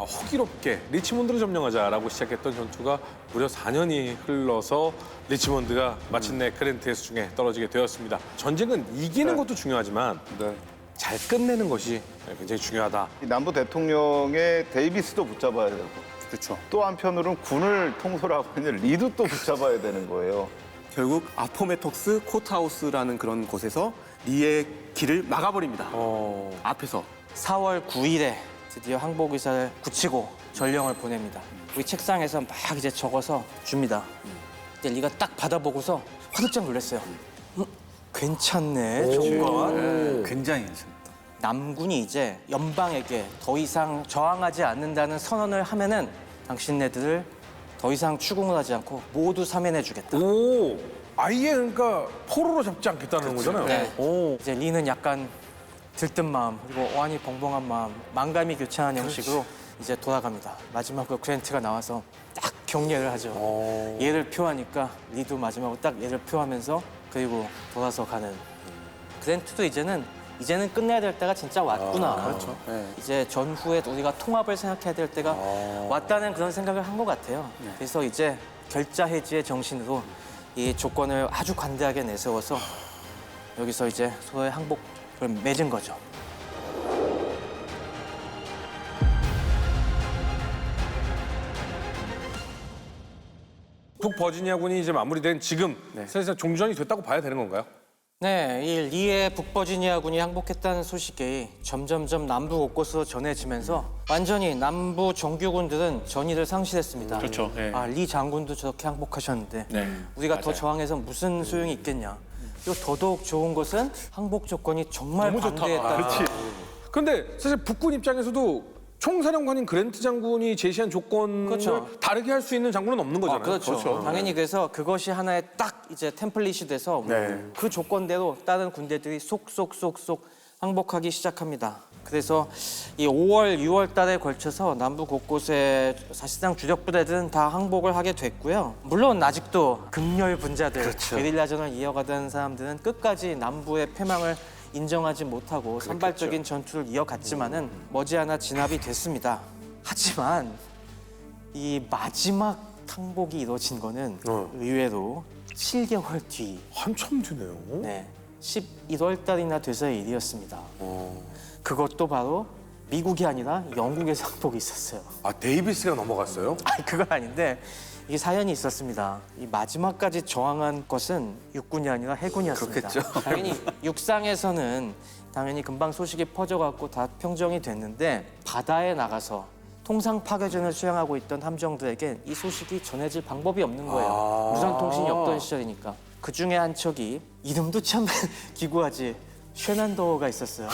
호기롭게 리치몬드를 점령하자라고 시작했던 전투가 무려 4년이 흘러서 리치몬드가 마침내 그랜트의 수중에 떨어지게 되었습니다. 전쟁은 이기는 것도 중요하지만 잘 끝내는 것이 굉장히 중요하다. 이 남부 대통령의 데이비스도 붙잡아야 되고 그렇죠. 또 한편으로는 군을 통솔 하고 있는 리도 또 붙잡아야 되는 거예요. 결국 아포메톡스 코트하우스라는 그런 곳에서 리의 길을 막아버립니다. 앞에서. 4월 9일에 드디어 항복 의사를 굳히고 전령을 보냅니다. 우리 책상에서 막 이제 적어서 줍니다. 근데 리가 딱 받아보고서 화들짝 놀랐어요. 괜찮네, 조건. 굉장히 괜찮다. 남군이 이제 연방에게 더 이상 저항하지 않는다는 선언을 하면은 당신네들을 더 이상 추궁을 하지 않고 모두 사면해주겠다. 오, 아예 그러니까 포로로 잡지 않겠다는 거잖아요. 네. 오. 이제 리는 약간 들뜬 마음 그리고 어안이 벙벙한 마음, 만감이 교차한 형식으로 이제 돌아갑니다. 마지막으로 그랜트가 나와서 딱 격려를 하죠. 얘를 표하니까 리도 마지막으로 딱 얘를 표하면서 그리고 돌아서 가는. 그랜트도 이제는 끝내야 될 때가 진짜 왔구나. 그렇죠. 네. 이제 전후에 우리가 통합을 생각해야 될 때가 왔다는 그런 생각을 한 것 같아요. 그래서 이제 결자 해지의 정신으로 이 조건을 아주 관대하게 내세워서 여기서 이제 서로의 항복을 맺은 거죠. 북버지니아군이 이제 마무리된 지금 사실상 종전이 됐다고 봐야 되는 건가요? 네, 이 리의 북버지니아군이 항복했다는 소식이 점점점 남부 곳곳으로 전해지면서 완전히 남부 정규군들은 전의를 상실했습니다. 그렇죠. 네. 아, 리 장군도 저렇게 항복하셨는데 우리가 더 저항해서 무슨 소용이 있겠냐. 그리고 더더욱 좋은 것은 항복 조건이 정말 너무 좋다. 관대했다. 근데 사실 북군 입장에서도 총사령관인 그랜트 장군이 제시한 조건을 그렇죠. 다르게 할 수 있는 장군은 없는 거잖아요. 그렇죠. 당연히 그래서 그것이 하나의 딱 이제 템플릿이 돼서 그 조건대로 다른 군대들이 속속속속 항복하기 시작합니다. 그래서 이 5월, 6월 달에 걸쳐서 남부 곳곳에 사실상 주력 부대들은 다 항복을 하게 됐고요. 물론 아직도 극렬 분자들, 게릴라전을 이어가던 사람들은 끝까지 남부의 패망을 인정하지 못하고 산발적인 전투를 이어갔지만은 머지않아 진압이 됐습니다. 하지만 이 마지막 항복이 이루어진 거는 의외로 7개월 뒤, 한참 뒤네요. 네, 11월 달이나 돼서의 일이었습니다. 그것도 바로 미국이 아니라 영국에서 항복이 있었어요. 아, 데이비스가 넘어갔어요? 아니, 그건 아닌데 이게 사연이 있었습니다. 이 마지막까지 저항한 것은 육군이 아니라 해군이었습니다. 그렇겠죠. 당연히 육상에서는 당연히 금방 소식이 퍼져갖고 다 평정이 됐는데 바다에 나가서 통상 파괴전을 수행하고 있던 함정들에게 이 소식이 전해질 방법이 없는 거예요. 무선 통신이 없던 시절이니까. 그 중에 한 척이 이름도 참 기구하지. 쉐난도어가 있었어요.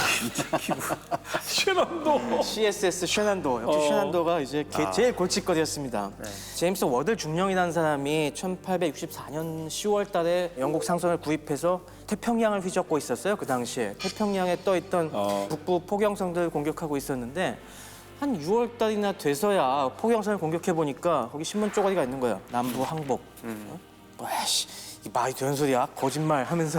쉐난도. CSS 쉐난도어. 역시 쉐난도어가 이제 제일 골칫거리였습니다. 제임스 워들 중령이라는 사람이 1864년 10월 달에 영국 상선을 구입해서 태평양을 휘젓고 있었어요. 그 당시에. 태평양에 떠있던 북부 포경성들을 공격하고 있었는데 한 6월 달이나 돼서야 포경선을 공격해보니까 거기 신문 쪼가리가 있는 거예요. 남부 항복. 뭐야씨, 이 말이 되는 소리야? 거짓말 하면서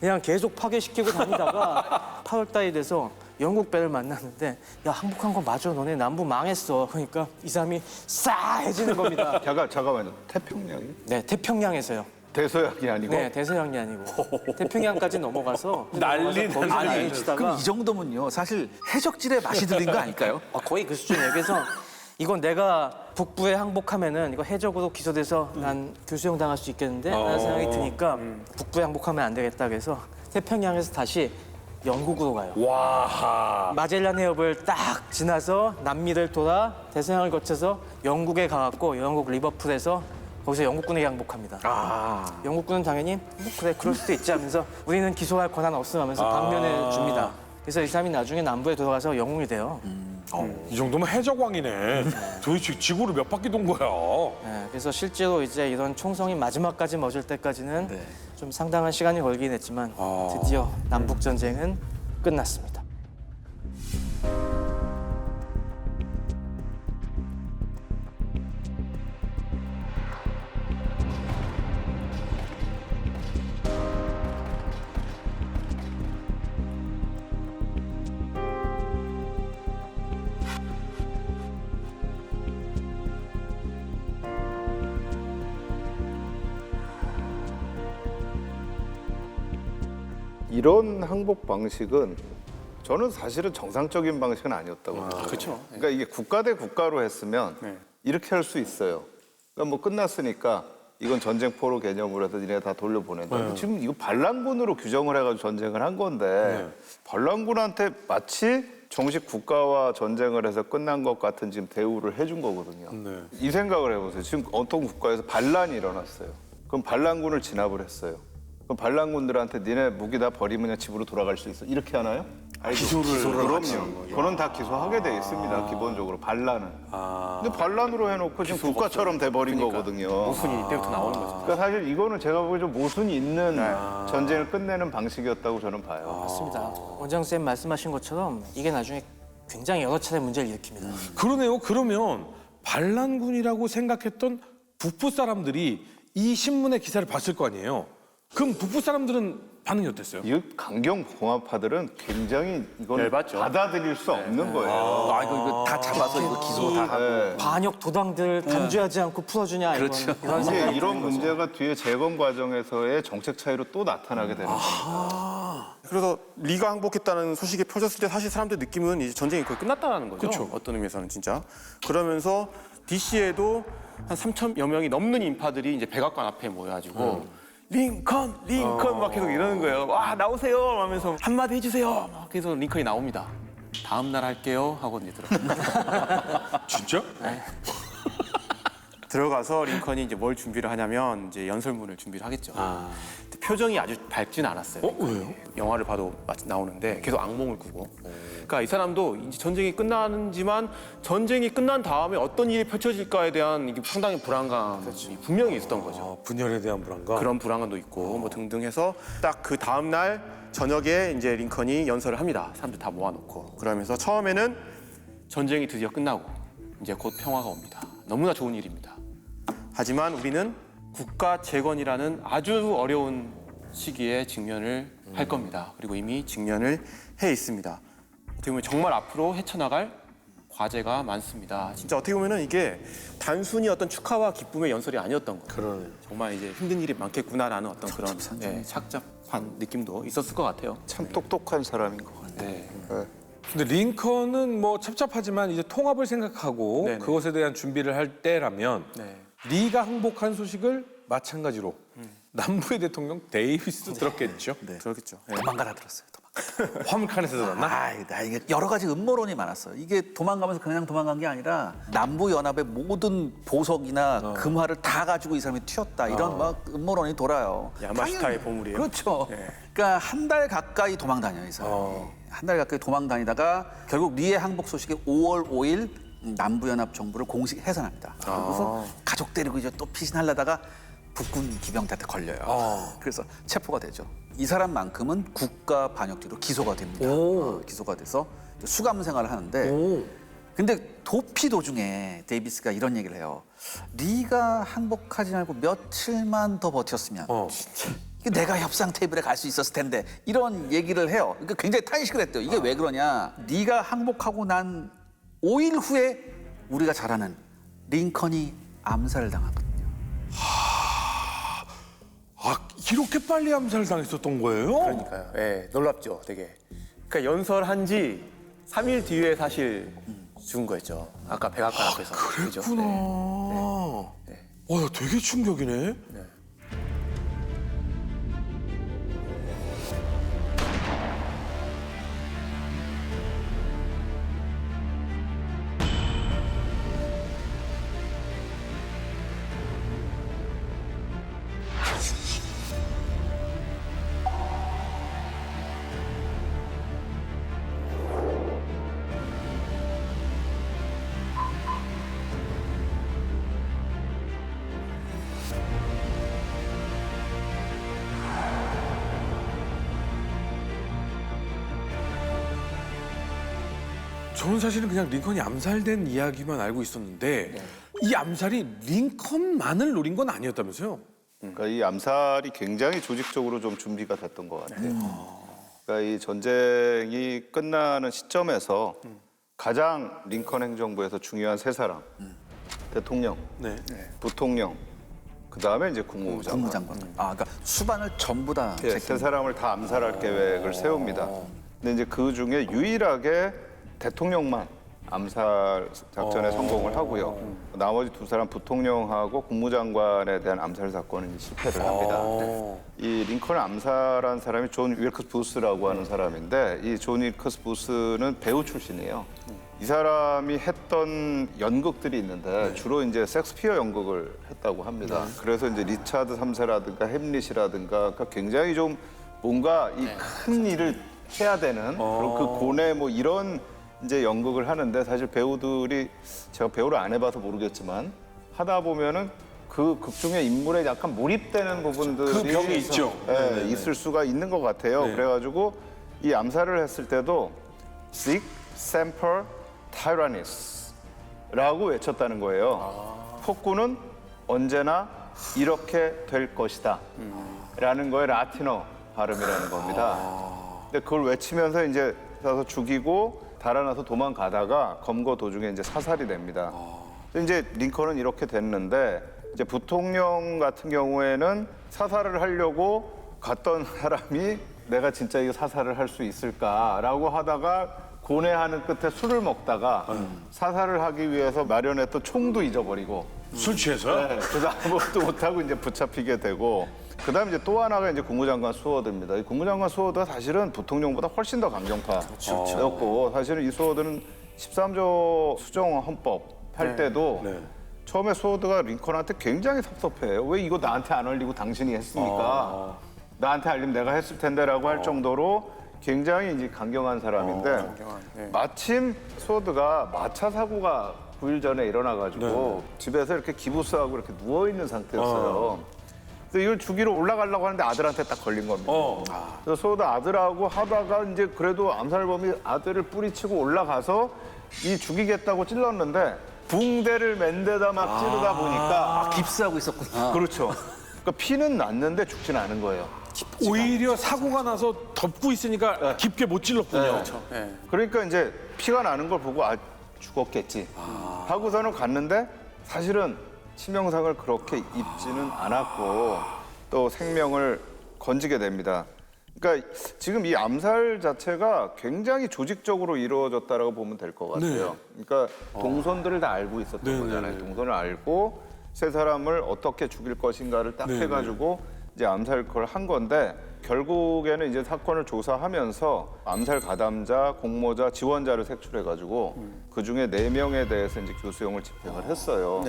그냥 계속 파괴시키고 다니다가 8월 달이 돼서 영국 배를 만났는데 야, 항복한 거 맞아. 너네 남부 망했어. 그러니까 이 사람이 싸해지는 겁니다. 잠깐만요. 태평양이? 네, 태평양에서요. 대서양이 아니고? 네, 대서양이 아니고 태평양까지 넘어가서 난리 거기서 난리. 난리 치다가 그럼 이 정도면요, 사실 해적질의 맛이 들린 거 아닐까요? 거의 그 수준이에요. 그래서 이건 내가 북부에 항복하면은 이거 해적으로 기소돼서 난 교수형 당할 수 있겠는데? 라는 생각이 드니까 북부에 항복하면 안 되겠다 그래서 태평양에서 다시 영국으로 가요. 와. 마젤란 해협을 딱 지나서 남미를 돌아 대서양을 거쳐서 영국에 가갖고 영국 리버풀에서 거기서 영국군에게 항복합니다. 영국군은 당연히 뭐 그래 그럴 수도 있지 하면서 우리는 기소할 권한 없음 하면서 방면해 줍니다. 그래서 이 사람이 나중에 남부에 돌아가서 영웅이 돼요. 이 정도면 해적왕이네. 도대체 지구를 몇 바퀴 돈 거야? 네, 그래서 실제로 이제 이런 총성이 마지막까지 멎을 때까지는 좀 상당한 시간이 걸긴 했지만 드디어 남북 전쟁은 끝났습니다. 이런 항복 방식은 저는 사실은 정상적인 방식은 아니었다고 봐요. 그렇죠. 그러니까 이게 국가 대 국가로 했으면 네. 이렇게 할 수 있어요. 그러니까 뭐 끝났으니까 이건 전쟁 포로 개념으로 해서 니네 다 돌려보낸다. 지금 이거 반란군으로 규정을 해가지고 전쟁을 한 건데 반란군한테 마치 정식 국가와 전쟁을 해서 끝난 것 같은 지금 대우를 해준 거거든요. 이 생각을 해보세요. 지금 어떤 국가에서 반란이 일어났어요. 그럼 반란군을 진압을 했어요. 그럼 반란군들한테 니네 무기 다 버리면 그냥 집으로 돌아갈 수 있어? 이렇게 하나요? 기소를 그럼요. 그건 다 기소하게 돼 있습니다. 기본적으로 반란은. 근데 반란으로 해놓고 지금 국가처럼 돼버린 거거든요. 모순이 이때부터 나오는 거죠. 그러니까 사실 이거는 제가 보기에 좀 모순이 있는 전쟁을 끝내는 방식이었다고 저는 봐요. 맞습니다. 원장 쌤 말씀하신 것처럼 이게 나중에 굉장히 여러 차례 문제를 일으킵니다. 그러네요. 그러면 반란군이라고 생각했던 북부 사람들이 이 신문의 기사를 봤을 거 아니에요. 그럼 북부 사람들은 반응이 어땠어요? 이 강경 봉합파들은 굉장히 이건 열받죠. 받아들일 수 없는 거예요. 아, 이거 다 잡아서 이거 기소 다 하고. 네. 반역 도당들 단죄하지 않고 풀어주냐 그렇죠. 이런 이제 생각이 이런 드는 거죠. 문제가 뒤에 재건 과정에서의 정책 차이로 또 나타나게 되는 겁니다. 그래서 리가 항복했다는 소식이 펴졌을 때 사실 사람들 느낌은 이제 전쟁이 거의 끝났다는 거죠. 그쵸. 어떤 의미에서는 진짜. 그러면서 DC에도 한 3천여 명이 넘는 인파들이 이제 백악관 앞에 모여가지고 링컨 막 계속 이러는 거예요. 와 나오세요 하면서 한마디 해주세요. 막 그래서 링컨이 나옵니다. 다음 날 할게요 하고 이제 진짜? 들어가서 링컨이 이제 뭘 준비를 하냐면 이제 연설문을 준비를 하겠죠. 근데 표정이 아주 밝지는 않았어요. 왜요? 영화를 봐도 나오는데 계속 악몽을 꾸고. 그러니까 이 사람도 이제 전쟁이 끝나는지만 전쟁이 끝난 다음에 어떤 일이 펼쳐질까에 대한 이게 상당히 불안감이 분명히 있었던 거죠. 분열에 대한 불안감. 그런 불안감도 있고 뭐 등등 해서 딱 그 다음 날 저녁에 이제 링컨이 연설을 합니다. 사람들 다 모아놓고 그러면서 처음에는 전쟁이 드디어 끝나고 이제 곧 평화가 옵니다. 너무나 좋은 일입니다. 하지만 우리는 국가 재건이라는 아주 어려운 시기에 직면을 할 겁니다. 그리고 이미 직면을 해 있습니다. 어떻게 보면 정말 앞으로 헤쳐나갈 과제가 많습니다. 진짜 어떻게 보면은 이게 단순히 어떤 축하와 기쁨의 연설이 아니었던 거예요. 그러네. 정말 이제 힘든 일이 많겠구나라는 어떤 그런 착잡한 느낌도 있었을 것 같아요. 참 똑똑한 사람인 것 같아요. 네. 근데 링컨은 뭐 찹찹하지만 이제 통합을 생각하고 네네. 그것에 대한 준비를 할 때라면 네. 리가 항복한 소식을 마찬가지로 남부의 대통령 데이비스도 들었겠죠. 그렇겠죠. 네. 도망가라 들었어요. 도망가. 화물칸에서 들었나? 나 이게 여러 가지 음모론이 많았어요. 이게 도망가면서 그냥 도망간 게 아니라 남부 연합의 모든 보석이나 금화를 다 가지고 이 사람이 튀었다. 이런 막 음모론이 돌아요. 야마시타의 당연히. 보물이에요. 그렇죠. 네. 그러니까 한 달 가까이 도망 다녀요, 이 사람이. 한 달 가까이 도망 다니다가 결국 리의 항복 소식이 5월 5일 남부 연합 정부를 공식 해산합니다. 그래서 가족 데리고 이제 또 피신하려다가 북군 기병들한테 걸려요. 그래서 체포가 되죠. 이 사람만큼은 국가 반역죄로 기소가 됩니다. 기소가 돼서 수감 생활을 하는데 근데 도피 도중에 데이비스가 이런 얘기를 해요. 리가 항복하지 않고 며칠만 더 버텼으면 이게 내가 협상 테이블에 갈 수 있었을 텐데 이런 얘기를 해요. 그러니까 굉장히 탄식을 했대요. 이게 왜 그러냐. 리가 항복하고 난 5일 후에 우리가 잘 아는 링컨이 암살을 당하거든요. 아 이렇게 빨리 암살 당했었던 거예요? 그러니까요. 예, 놀랍죠, 되게. 그러니까 연설한 지 3일 뒤에 사실 죽은 거였죠. 아까 백악관 앞에서. 그랬구나. 와, 되게 충격이네. 저는 사실은 그냥 링컨이 암살된 이야기만 알고 있었는데 이 암살이 링컨만을 노린 건 아니었다면서요? 그러니까 이 암살이 굉장히 조직적으로 좀 준비가 됐던 것 같아요. 그러니까 이 전쟁이 끝나는 시점에서 가장 링컨 행정부에서 중요한 세 사람, 대통령, 네. 부통령, 그다음에 이제 국무장관. 국무장관. 아, 그러니까 수반을 전부 다 예, 세 사람을 다 암살할 계획을 세웁니다. 근데 이제 그 중에 유일하게 대통령만 암살 작전에 성공을 하고요. 나머지 두 사람 부통령하고 국무장관에 대한 암살 사건은 실패를 합니다. 이 링컨을 암살한 사람이 존 윌커스 부스라고 하는 사람인데 이 존 윌커스 부스는 배우 출신이에요. 이 사람이 했던 연극들이 있는데 주로 이제 섹스피어 연극을 했다고 합니다. 그래서 이제 리차드 3세라든가 햄릿이라든가 그러니까 굉장히 좀 뭔가 이 큰 일을 해야 되는 그런 그 고뇌 뭐 이런 이제 연극을 하는데 사실 배우들이 제가 배우를 안 해봐서 모르겠지만 하다 보면은 그 극 중의 인물에 약간 몰입되는 부분들이 그 병이 있죠. 예, 있을 수가 있는 것 같아요. 그래가지고 이 암살을 했을 때도 Sic Semper Tyrannis라고 외쳤다는 거예요. 폭군은 언제나 이렇게 될 것이다. 라는 거에 라틴어 발음이라는 겁니다. 근데 그걸 외치면서 이제 가서 죽이고 달아나서 도망가다가 검거 도중에 이제 사살이 됩니다. 이제 링컨은 이렇게 됐는데 이제 부통령 같은 경우에는 사살을 하려고 갔던 사람이 내가 진짜 이거 사살을 할 수 있을까라고 하다가 고뇌하는 끝에 술을 먹다가 사살을 하기 위해서 마련했던 총도 잊어버리고 술 취해서요? 네, 그래서 아무것도 못하고 이제 붙잡히게 되고 그다음에 이제 또 하나가 이제 국무장관 수워드입니다. 이 국무장관 수워드가 사실은 부통령보다 훨씬 더 강경파였고 사실은 이 수워드는 13조 수정 헌법 할 때도 처음에 수워드가 링컨한테 굉장히 섭섭해요. 왜 이거 나한테 안 알리고 당신이 했습니까? 나한테 알리면 내가 했을 텐데라고 할 정도로 굉장히 이제 강경한 사람인데 마침 수워드가 마차 사고가 9일 전에 일어나가지고 집에서 이렇게 기부스하고 이렇게 누워 있는 상태였어요. 근데 이걸 죽이러 올라가려고 하는데 아들한테 딱 걸린 겁니다. 그래서 수워드 아들하고 하다가 이제 그래도 암살범이 아들을 뿌리치고 올라가서 이 죽이겠다고 찔렀는데 붕대를 맨 데다 막 찌르다 보니까 깁스하고 있었구나. 그렇죠. 그러니까 피는 났는데 죽지는 않은 거예요. 오히려 사고가 나서 덮고 있으니까 깊게 못 찔렀군요. 그러니까 이제 피가 나는 걸 보고 아 죽었겠지 하고서는 갔는데 사실은 치명상을 그렇게 입지는 않았고 또 생명을 건지게 됩니다. 그러니까 지금 이 암살 자체가 굉장히 조직적으로 이루어졌다라고 보면 될 것 같아요. 그러니까 동선들을 다 알고 있었던 거잖아요. 동선을 알고 세 사람을 어떻게 죽일 것인가를 딱 해가지고 이제 암살 걸 한 건데 결국에는 이제 사건을 조사하면서 암살 가담자, 공모자, 지원자를 색출해가지고 그 중에 4명에 대해서 이제 교수형을 집행을 했어요.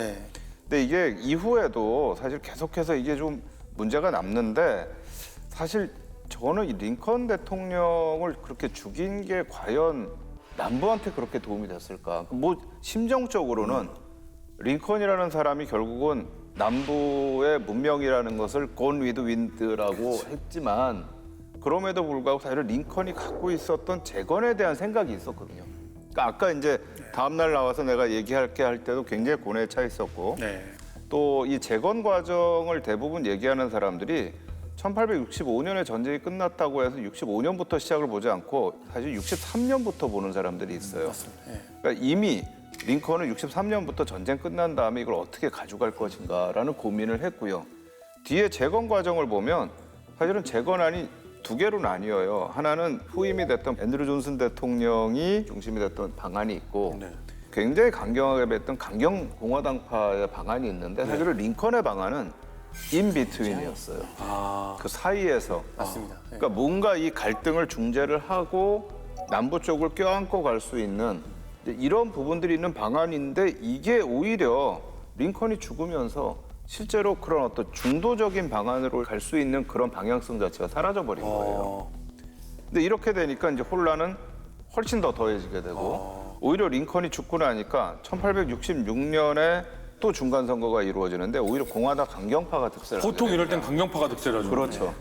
근데 이게 이후에도 사실 계속해서 이게 좀 문제가 남는데 사실 저는 이 링컨 대통령을 그렇게 죽인 게 과연 남부한테 그렇게 도움이 됐을까? 뭐 심정적으로는 링컨이라는 사람이 결국은 남부의 문명이라는 것을 Gone with Wind라고 했지만 그럼에도 불구하고 사실 링컨이 갖고 있었던 재건에 대한 생각이 있었거든요. 그러니까 아까 이제 다음 날 나와서 내가 얘기할게 할 때도 굉장히 고뇌에 차 있었고 또 이 재건 과정을 대부분 얘기하는 사람들이 1865년에 전쟁이 끝났다고 해서 65년부터 시작을 보지 않고 사실 63년부터 보는 사람들이 있어요. 그러니까 이미 링컨은 63년부터 전쟁 끝난 다음에 이걸 어떻게 가져갈 것인가라는 고민을 했고요. 뒤에 재건 과정을 보면 사실은 재건안이 2개로 나뉘어요. 하나는 후임이 됐던 앤드류 존슨 대통령이 중심이 됐던 방안이 있고 굉장히 강경하게 뱉던 강경 공화당파의 방안이 있는데 사실은 링컨의 방안은 인비트윈이었어요. 그 사이에서. 맞습니다. 그러니까 뭔가 이 갈등을 중재를 하고 남부 쪽을 껴안고 갈 수 있는 이런 부분들이 있는 방안인데 이게 오히려 링컨이 죽으면서 실제로 그런 어떤 중도적인 방안으로 갈 수 있는 그런 방향성 자체가 사라져버린 거예요. 근데 이렇게 되니까 이제 혼란은 훨씬 더 더해지게 되고 오히려 링컨이 죽고 나니까 1866년에 또 중간 선거가 이루어지는데 오히려 공화당 강경파가 득세를 보통 하게 이럴 땐 됩니다. 강경파가 득세를 하죠. 그렇죠.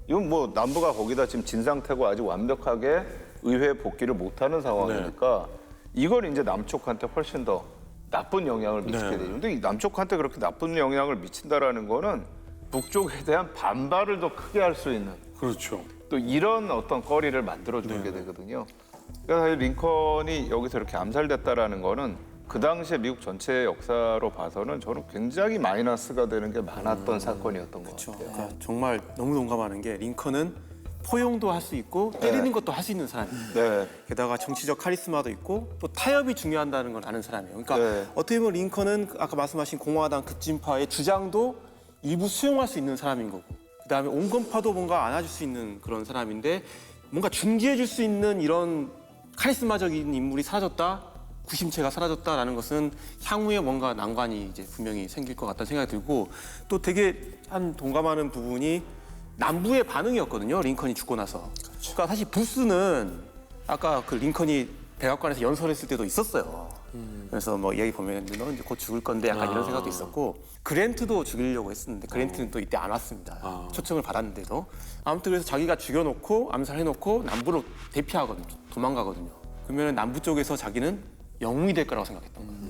이건 뭐 남부가 거기다 지금 진 상태고 아직 완벽하게 의회 복귀를 못하는 상황이니까 이걸 이제 남쪽한테 훨씬 더 나쁜 영향을 미치게 되죠. 근데 이 남쪽한테 그렇게 나쁜 영향을 미친다라는 거는 북쪽에 대한 반발을 더 크게 할 수 있는 그렇죠. 또 이런 어떤 거리를 만들어주게 되거든요. 그래서 사실 링컨이 여기서 이렇게 암살됐다라는 거는 그 당시에 미국 전체 역사로 봐서는 저는 굉장히 마이너스가 되는 게 많았던 사건이었던 것 같아요. 그러니까 정말 너무 동감하는 게 링컨은 포용도 할 수 있고 때리는 것도 할 수 있는 사람이에요. 네. 게다가 정치적 카리스마도 있고 또 타협이 중요하다는 걸 아는 사람이에요. 그러니까 네. 어떻게 보면 링컨은 아까 말씀하신 공화당 급진파의 주장도 일부 수용할 수 있는 사람인 거고 그다음에 온건파도 뭔가 안아줄 수 있는 그런 사람인데 뭔가 중지해 줄 수 있는 이런 카리스마적인 인물이 사라졌다, 구심체가 사라졌다라는 것은 향후에 뭔가 난관이 이제 분명히 생길 것 같다는 생각이 들고 또 되게 한 동감하는 부분이 남부의 반응이었거든요. 링컨이 죽고 나서. 그러니까 사실 부스는 아까 그 링컨이 백악관에서 연설했을 때도 있었어요. 그래서 뭐 이야기 보면 너 이제 곧 죽을 건데 약간 이런 생각도 있었고 그랜트도 죽이려고 했었는데 그랜트는 또 이때 안 왔습니다. 초청을 받았는데도 아무튼 그래서 자기가 죽여놓고 암살해놓고 남부로 대피하거든요. 도망가거든요. 그러면 남부 쪽에서 자기는 영웅이 될 거라고 생각했던 거예요.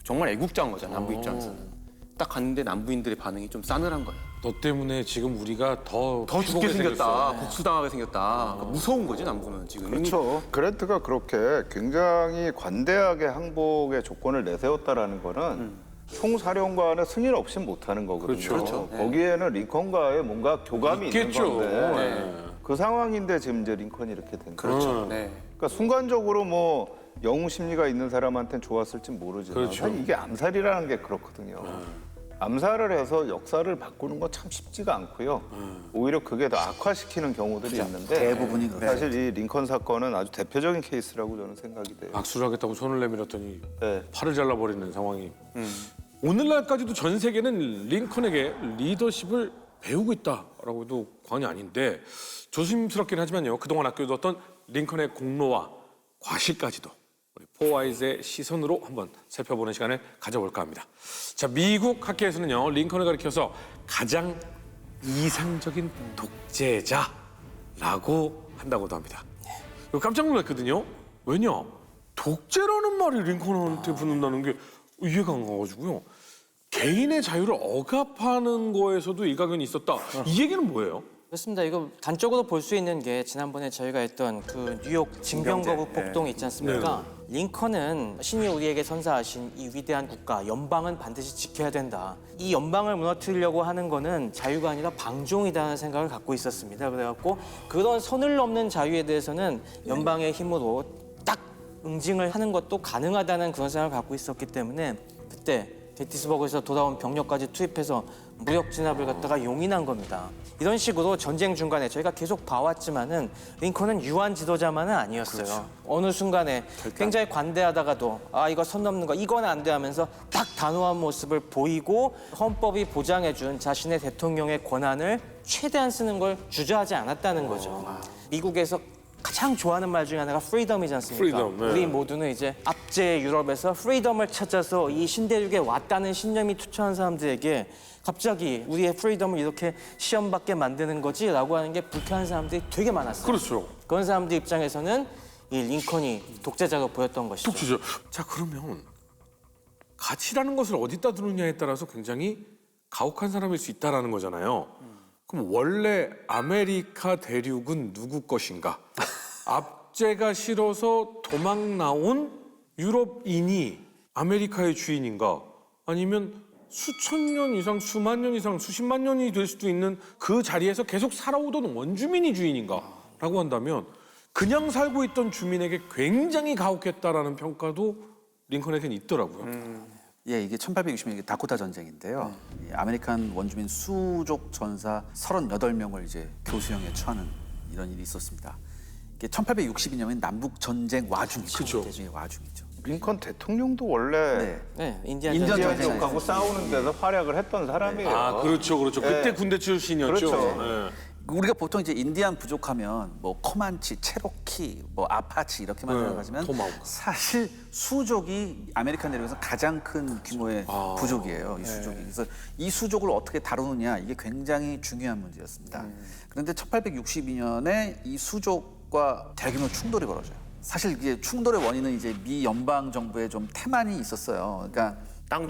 정말 애국자인 거죠. 남부 입장에서는. 딱 갔는데 남부인들의 반응이 좀 싸늘한 거예요. 너 때문에 지금 우리가 더 죽게 생겼다. 생겼어. 복수당하게 생겼다. 그러니까 무서운 거지 남부는 지금. 그렇죠. 그랜트가 그렇게 굉장히 관대하게 항복의 조건을 내세웠다라는 거는 총사령관의 승인 없이 못하는 거거든요. 그렇죠. 거기에는 링컨과의 뭔가 교감이 있겠죠. 있는 건데 네. 그 상황인데 지금 이제 링컨이 이렇게 된 거죠. 그렇죠. 네. 그러니까 순간적으로 뭐 영웅 심리가 있는 사람한테는 좋았을진 모르지만 그렇죠. 사실 이게 암살이라는 게 그렇거든요. 암살을 해서 역사를 바꾸는 건 참 쉽지가 않고요. 오히려 그게 더 악화시키는 경우들이 있는데 대부분이 그래요. 사실 이 링컨 사건은 아주 대표적인 케이스라고 저는 생각이 돼요. 박수를 하겠다고 손을 내밀었더니 네. 팔을 잘라버리는 상황이. 오늘날까지도 전 세계는 링컨에게 리더십을 배우고 있다라고도 과언이 아닌데 조심스럽긴 하지만요. 그동안 아껴뒀던 링컨의 공로와 과실까지도 우리 포와이즈의 시선으로 한번 살펴보는 시간을 가져볼까 합니다. 자, 미국 학계에서는요. 링컨을 가리켜서 가장 이상적인 독재자라고 한다고도 합니다. 이거 깜짝 놀랐거든요. 왜냐? 독재라는 말이 링컨한테 붙는다는 게 이해가 안 가가지고요. 개인의 자유를 억압하는 거에서도 일가견이 있었다. 이 얘기는 뭐예요? 그렇습니다. 이거 단적으로 볼 수 있는 게 지난번에 저희가 했던 그 뉴욕 징병거부 폭동이 있지 않습니까? 링컨은 신이 우리에게 선사하신 이 위대한 국가, 연방은 반드시 지켜야 된다. 이 연방을 무너뜨리려고 하는 거는 자유가 아니라 방종이라는 생각을 갖고 있었습니다. 그래갖고 그런 선을 넘는 자유에 대해서는 연방의 힘으로 딱 응징을 하는 것도 가능하다는 그런 생각을 갖고 있었기 때문에 그때 게티스버그에서 돌아온 병력까지 투입해서 무력 진압을 갖다가 용인한 겁니다. 이런 식으로 전쟁 중간에 저희가 계속 봐왔지만은 링컨은 유한 지도자만은 아니었어요. 그렇죠. 어느 순간에 굉장히 관대하다가도 아 이거 선 넘는 거 이건 안 돼 하면서 딱 단호한 모습을 보이고 헌법이 보장해준 자신의 대통령의 권한을 최대한 쓰는 걸 주저하지 않았다는 거죠. 미국에서 가장 좋아하는 말 중에 하나가 프리덤이지 않습니까? 프리덤, 네. 우리 모두는 이제 압제 유럽에서 프리덤을 찾아서 이 신대륙에 왔다는 신념이 투철한 사람들에게 갑자기 우리의 프리덤을 이렇게 시험받게 만드는 거지라고 하는 게 불쾌한 사람들이 되게 많았어요. 그렇죠. 그런 사람들 입장에서는 이 링컨이 독재자가 보였던 것이죠. 독재자. 자, 그러면 가치라는 것을 어디다 두느냐에 따라서 굉장히 가혹한 사람일 수 있다라는 거잖아요. 그럼 원래 아메리카 대륙은 누구 것인가? 압제가 싫어서 도망 나온 유럽인이 아메리카의 주인인가? 아니면 수천 년 이상, 수만 년 이상, 수십만 년이 될 수도 있는 그 자리에서 계속 살아오던 원주민이 주인인가? 라고 한다면 그냥 살고 있던 주민에게 굉장히 가혹했다라는 평가도 링컨에게는 있더라고요. 예, 이게 1860년 다코타 전쟁인데요. 이 아메리칸 원주민 수족 전사 38명을 이제 교수형에 처하는 이런 일이 있었습니다. 이게 1862년엔 남북 전쟁 와중이죠. 그죠. 예, 와중이죠. 링컨 대통령도 원래 네. 네, 인디안 인디안 전쟁. 전쟁. 지역하고 싸우는 데서 활약을 했던 사람이에요. 아, 그렇죠, 그렇죠. 그때 네. 군대 출신이었죠. 그렇죠. 네. 우리가 보통 이제 인디안 부족하면 뭐 코만치, 체로키, 뭐 아파치 이렇게만 생각하지만 토마호크. 사실 수족이 아메리칸 대륙에서 가장 큰 규모의 부족이에요. 이 수족이. 그래서 이 수족을 어떻게 다루느냐 이게 굉장히 중요한 문제였습니다. 그런데 1862년에 이 수족과 대규모 충돌이 벌어져요. 사실 이게 충돌의 원인은 이제 미 연방 정부의 좀 태만이 있었어요. 그러니까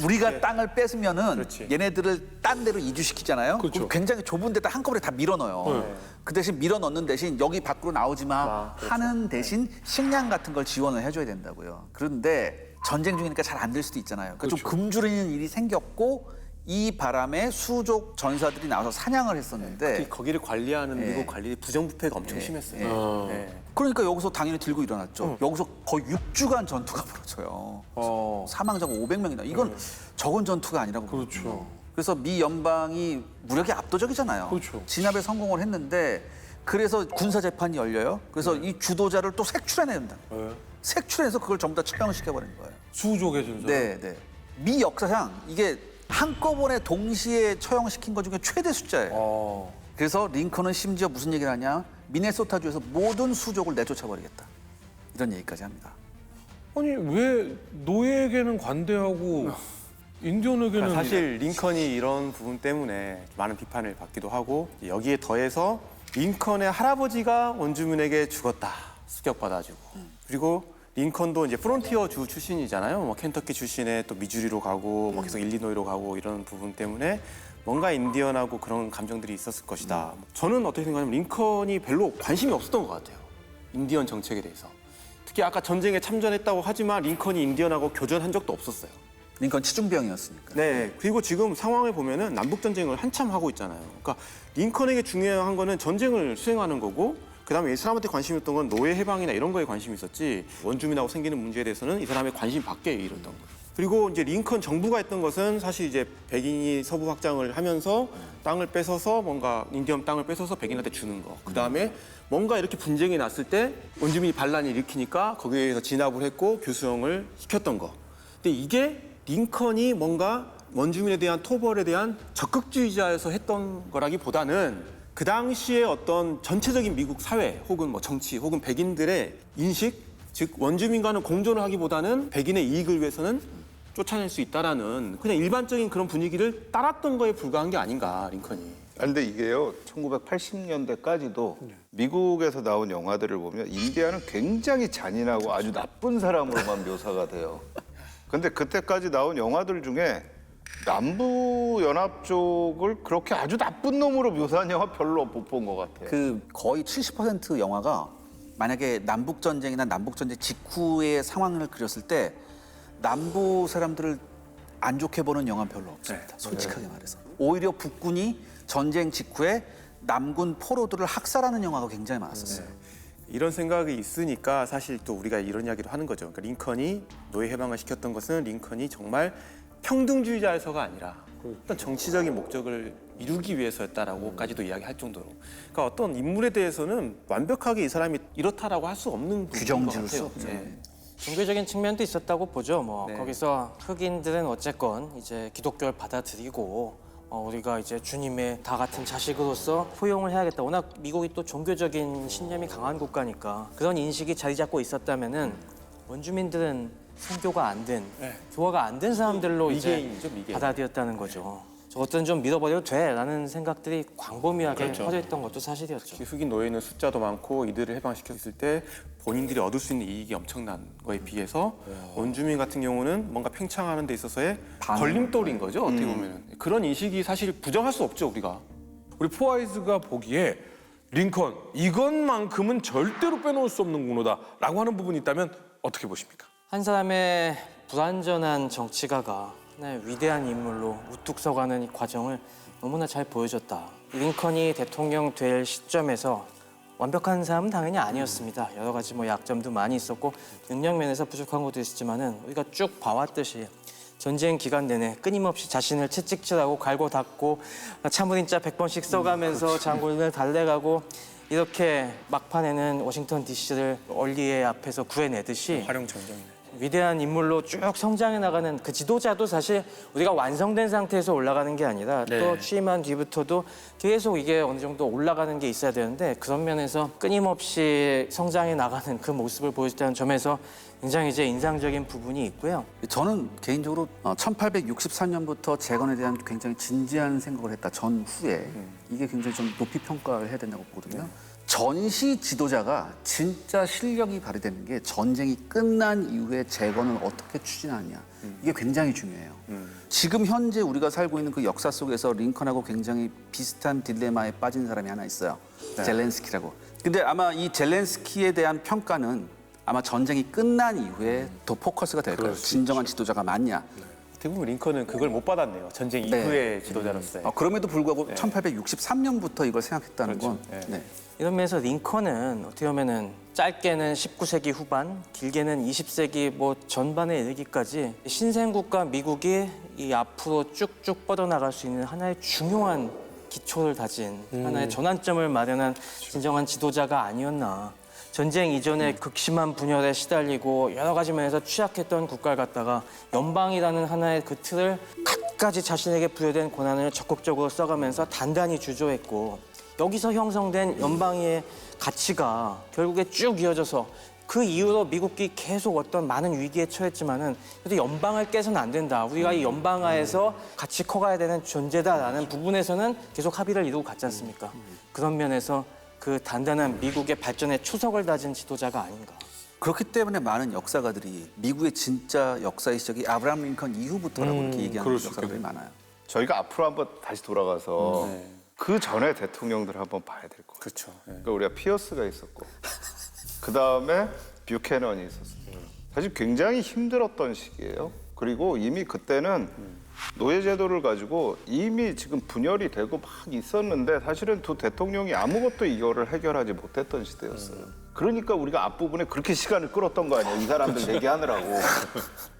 우리가 땅을 뺏으면은 그렇지. 얘네들을 딴 데로 이주시키잖아요. 그렇죠. 그럼 굉장히 좁은 데다 한꺼번에 다 밀어넣어요. 그 대신 밀어넣는 대신 여기 밖으로 나오지 마 하는 대신 식량 같은 걸 지원을 해줘야 된다고요. 그런데 전쟁 중이니까 잘 안 될 수도 있잖아요. 그러니까 좀 그렇죠. 굶주리는 일이 생겼고 이 바람에 수족 전사들이 나와서 사냥을 했었는데 거기를 관리하는 미국 관리 부정부패가 엄청 심했어요. 네. 그러니까 여기서 당연히 들고 일어났죠. 여기서 거의 6주간 전투가 벌어져요. 사망자가 500명이나. 이건 적은 전투가 아니라고 그렇죠. 보거든요. 그래서 미 연방이 무력이 압도적이잖아요. 그렇죠. 진압에 성공을 했는데 그래서 군사 재판이 열려요. 그래서 이 주도자를 또 색출해내야 된다. 색출해서 그걸 전부 다 처형을 시켜버리는 거예요. 수족의 전사. 네, 네. 미 역사상 이게 한꺼번에 동시에 처형시킨 것 중에 최대 숫자예요. 그래서 링컨은 심지어 무슨 얘기를 하냐? 미네소타주에서 모든 수족을 내쫓아버리겠다. 이런 얘기까지 합니다. 아니 왜 노예에게는 관대하고 인디언에게는 그러니까 사실 링컨이 이런 부분 때문에 많은 비판을 받기도 하고 여기에 더해서 링컨의 할아버지가 원주민에게 죽었다 습격받아주고 그리고 링컨도 이제 프론티어 주 출신이잖아요. 뭐 켄터키 출신에 또 미주리로 가고 뭐 계속 일리노이로 가고 이런 부분 때문에 뭔가 인디언하고 그런 감정들이 있었을 것이다. 저는 어떻게 생각하냐면 링컨이 별로 관심이 없었던 것 같아요. 인디언 정책에 대해서. 특히 아까 전쟁에 참전했다고 하지만 링컨이 인디언하고 교전한 적도 없었어요. 링컨 치중병이었으니까. 네. 그리고 지금 상황을 보면은 남북 전쟁을 한참 하고 있잖아요. 그러니까 링컨에게 중요한 거는 전쟁을 수행하는 거고, 그다음에 이 사람한테 관심이 있던 건 노예 해방이나 이런 거에 관심이 있었지 원주민하고 생기는 문제에 대해서는 이 사람의 관심 밖에 이뤘던 거예요. 그리고 이제 링컨 정부가 했던 것은 사실 이제 백인이 서부 확장을 하면서 땅을 뺏어서 뭔가 인디언 땅을 뺏어서 백인한테 주는 거. 그다음에 뭔가 이렇게 분쟁이 났을 때 원주민이 반란을 일으키니까 거기에 의해서 진압을 했고 교수형을 시켰던 거. 근데 이게 링컨이 뭔가 원주민에 대한 토벌에 대한 적극주의자에서 했던 거라기보다는 그 당시에 어떤 전체적인 미국 사회 혹은 뭐 정치 혹은 백인들의 인식, 즉 원주민과는 공존을 하기보다는 백인의 이익을 위해서는 쫓아낼 수 있다라는 그냥 일반적인 그런 분위기를 따랐던 거에 불과한 게 아닌가 링컨이. 근데 이게요, 1980년대까지도 미국에서 나온 영화들을 보면 인디아는 굉장히 잔인하고 아주 나쁜 사람으로만 묘사가 돼요. 근데 그때까지 나온 영화들 중에 남부연합 쪽을 그렇게 아주 나쁜 놈으로 묘사한 영화 별로 못 본 것 같아요. 그 거의 70% 영화가 만약에 남북 전쟁이나 남북 전쟁 직후의 상황을 그렸을 때 남부 사람들을 안 좋게 보는 영화는 별로 없습니다. 솔직하게 말해서. 오히려 북군이 전쟁 직후에 남군 포로들을 학살하는 영화가 굉장히 많았었어요. 이런 생각이 있으니까 사실 또 우리가 이런 이야기도 하는 거죠. 그러니까 링컨이 노예 해방을 시켰던 것은 링컨이 정말 평등주의자에서가 아니라 어떤 정치적인 목적을 이루기 위해서였다라고까지도 이야기할 정도로. 그러니까 어떤 인물에 대해서는 완벽하게 이 사람이 이렇다라고 할 수 없는 규정 부분인 것 지을 수 같아요. 없죠. 네. 종교적인 측면도 있었다고 보죠. 뭐 네. 거기서 흑인들은 어쨌건 이제 기독교를 받아들이고 우리가 이제 주님의 다 같은 자식으로서 포용을 해야겠다. 워낙 미국이 또 종교적인 신념이 강한 국가니까 그런 인식이 자리 잡고 있었다면은 원주민들은 선교가 안 된, 교화가 안 된 사람들로 이제 미개인이죠, 미개인. 받아들였다는 거죠. 저것들은 좀 믿어버려도 돼라는 생각들이 광범위하게 퍼져있던 것도 사실이었죠. 특히 흑인 노예는 숫자도 많고 이들을 해방시켰을 때 본인들이 얻을 수 있는 이익이 엄청난 거에 비해서 원주민 같은 경우는 뭔가 팽창하는 데 있어서의 걸림돌인 거죠. 어떻게 보면은. 그런 인식이 사실 부정할 수 없죠, 우리가. 우리 포아이즈가 보기에 링컨 이것만큼은 절대로 빼놓을 수 없는 군호다라고 하는 부분이 있다면 어떻게 보십니까? 한 사람의 불완전한 정치가가 하나의 위대한 인물로 우뚝 서가는 이 과정을 너무나 잘 보여줬다. 링컨이 대통령 될 시점에서 완벽한 사람은 당연히 아니었습니다. 여러 가지 뭐 약점도 많이 있었고 능력 면에서 부족한 것도 있었지만은 우리가 쭉 봐왔듯이 전쟁 기간 내내 끊임없이 자신을 채찍질하고 갈고 닦고 차무린자 100번씩 써가면서 장군을 달래가고 이렇게 막판에는 워싱턴 DC를 얼리의 앞에서 구해내듯이 활용 전쟁이네. 위대한 인물로 쭉 성장해 나가는 그 지도자도 사실 우리가 완성된 상태에서 올라가는 게 아니라 또 취임한 뒤부터도 계속 이게 어느 정도 올라가는 게 있어야 되는데 그런 면에서 끊임없이 성장해 나가는 그 모습을 보여줬다는 점에서 굉장히 이제 인상적인 부분이 있고요. 저는 개인적으로 1864년부터 재건에 대한 굉장히 진지한 생각을 했다 전후에 이게 굉장히 좀 높이 평가를 해야 된다고 보거든요. 전시 지도자가 진짜 실력이 발휘되는 게 전쟁이 끝난 이후에 재건을 어떻게 추진하느냐 이게 굉장히 중요해요. 지금 현재 우리가 살고 있는 그 역사 속에서 링컨하고 굉장히 비슷한 딜레마에 빠진 사람이 하나 있어요. 젤렌스키라고. 근데 아마 이 젤렌스키에 대한 평가는 아마 전쟁이 끝난 이후에 더 포커스가 될 거예요. 진정한 지도자가 맞냐. 어떻게 보면 링컨은 그걸 못 받았네요. 전쟁 네. 이후의 지도자로서의. 그럼에도 불구하고 1863년부터 이걸 생각했다는 건 네. 이런 면에서 링컨은 어떻게 보면은 짧게는 19세기 후반, 길게는 20세기 뭐 전반에 이르기까지 신생국가 미국이 이 앞으로 쭉쭉 뻗어나갈 수 있는 하나의 중요한 기초를 다진 하나의 전환점을 마련한 진정한 지도자가 아니었나. 전쟁 이전에 극심한 분열에 시달리고 여러 가지 면에서 취약했던 국가를 갖다가 연방이라는 하나의 그 틀을 갖가지 자신에게 부여된 권한을 적극적으로 써가면서 단단히 주조했고 여기서 형성된 연방의 가치가 결국에 쭉 이어져서 그 이후로 미국이 계속 어떤 많은 위기에 처했지만은 그래도 연방을 깨서는 안 된다. 우리가 이 연방하에서 같이 커가야 되는 존재다라는 부분에서는 계속 합의를 이루고 갔지 않습니까? 그런 면에서 그 단단한 미국의 발전의 초석을 다진 지도자가 아닌가. 그렇기 때문에 많은 역사가들이 미국의 진짜 역사의 시작이 아브라함 링컨 이후부터라고 이렇게 얘기하는 그럴 수 역사가들이 있겠네요. 많아요. 저희가 앞으로 한번 다시 돌아가서 그 전에 대통령들을 한번 봐야 될 거예요. 그렇죠. 그러니까 우리가 피어스가 있었고 그 다음에 뷰캐넌이 있었어요. 사실 굉장히 힘들었던 시기예요. 그리고 이미 그때는 노예제도를 가지고 이미 지금 분열이 되고 막 있었는데 사실은 두 대통령이 아무것도 이거를 해결하지 못했던 시대였어요. 그러니까 우리가 앞부분에 그렇게 시간을 끌었던 거 아니에요. 이 사람들 얘기하느라고.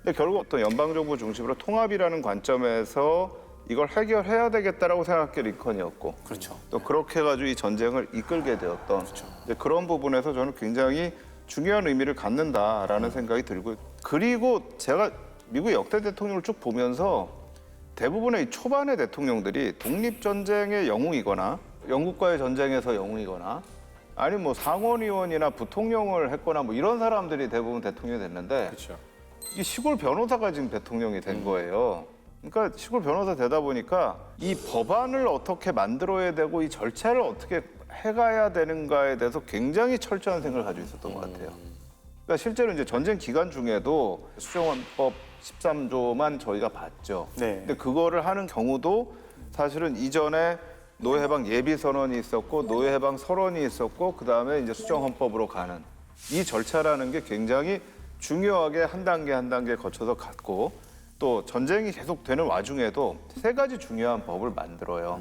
근데 결국 어떤 연방정부 중심으로 통합이라는 관점에서 이걸 해결해야 되겠다라고 생각했던 링컨이었고 그렇죠. 또 그렇게 해가지고 이 전쟁을 이끌게 되었던 이제 그런 부분에서 저는 굉장히 중요한 의미를 갖는다라는 생각이 들고요. 그리고 제가 미국 역대 대통령을 쭉 보면서 대부분의 이 초반의 대통령들이 독립전쟁의 영웅이거나 영국과의 전쟁에서 영웅이거나 아니면 뭐 상원의원이나 부통령을 했거나 뭐 이런 사람들이 대부분 대통령이 됐는데 그렇죠. 이 시골 변호사가 지금 대통령이 된 거예요. 그러니까 시골 변호사 되다 보니까 이 법안을 어떻게 만들어야 되고 이 절차를 어떻게 해가야 되는가에 대해서 굉장히 철저한 생각을 가지고 있었던 것 같아요. 그러니까 실제로 이제 전쟁 기간 중에도 수정헌법 13조만 저희가 봤죠. 네. 근데 그거를 하는 경우도 사실은 이전에 노예해방 예비선언이 있었고 노예해방 설원이 있었고 그다음에 이제 수정헌법으로 가는 이 절차라는 게 굉장히 중요하게 한 단계 한 단계 거쳐서 갔고 또 전쟁이 계속되는 와중에도 세 가지 중요한 법을 만들어요.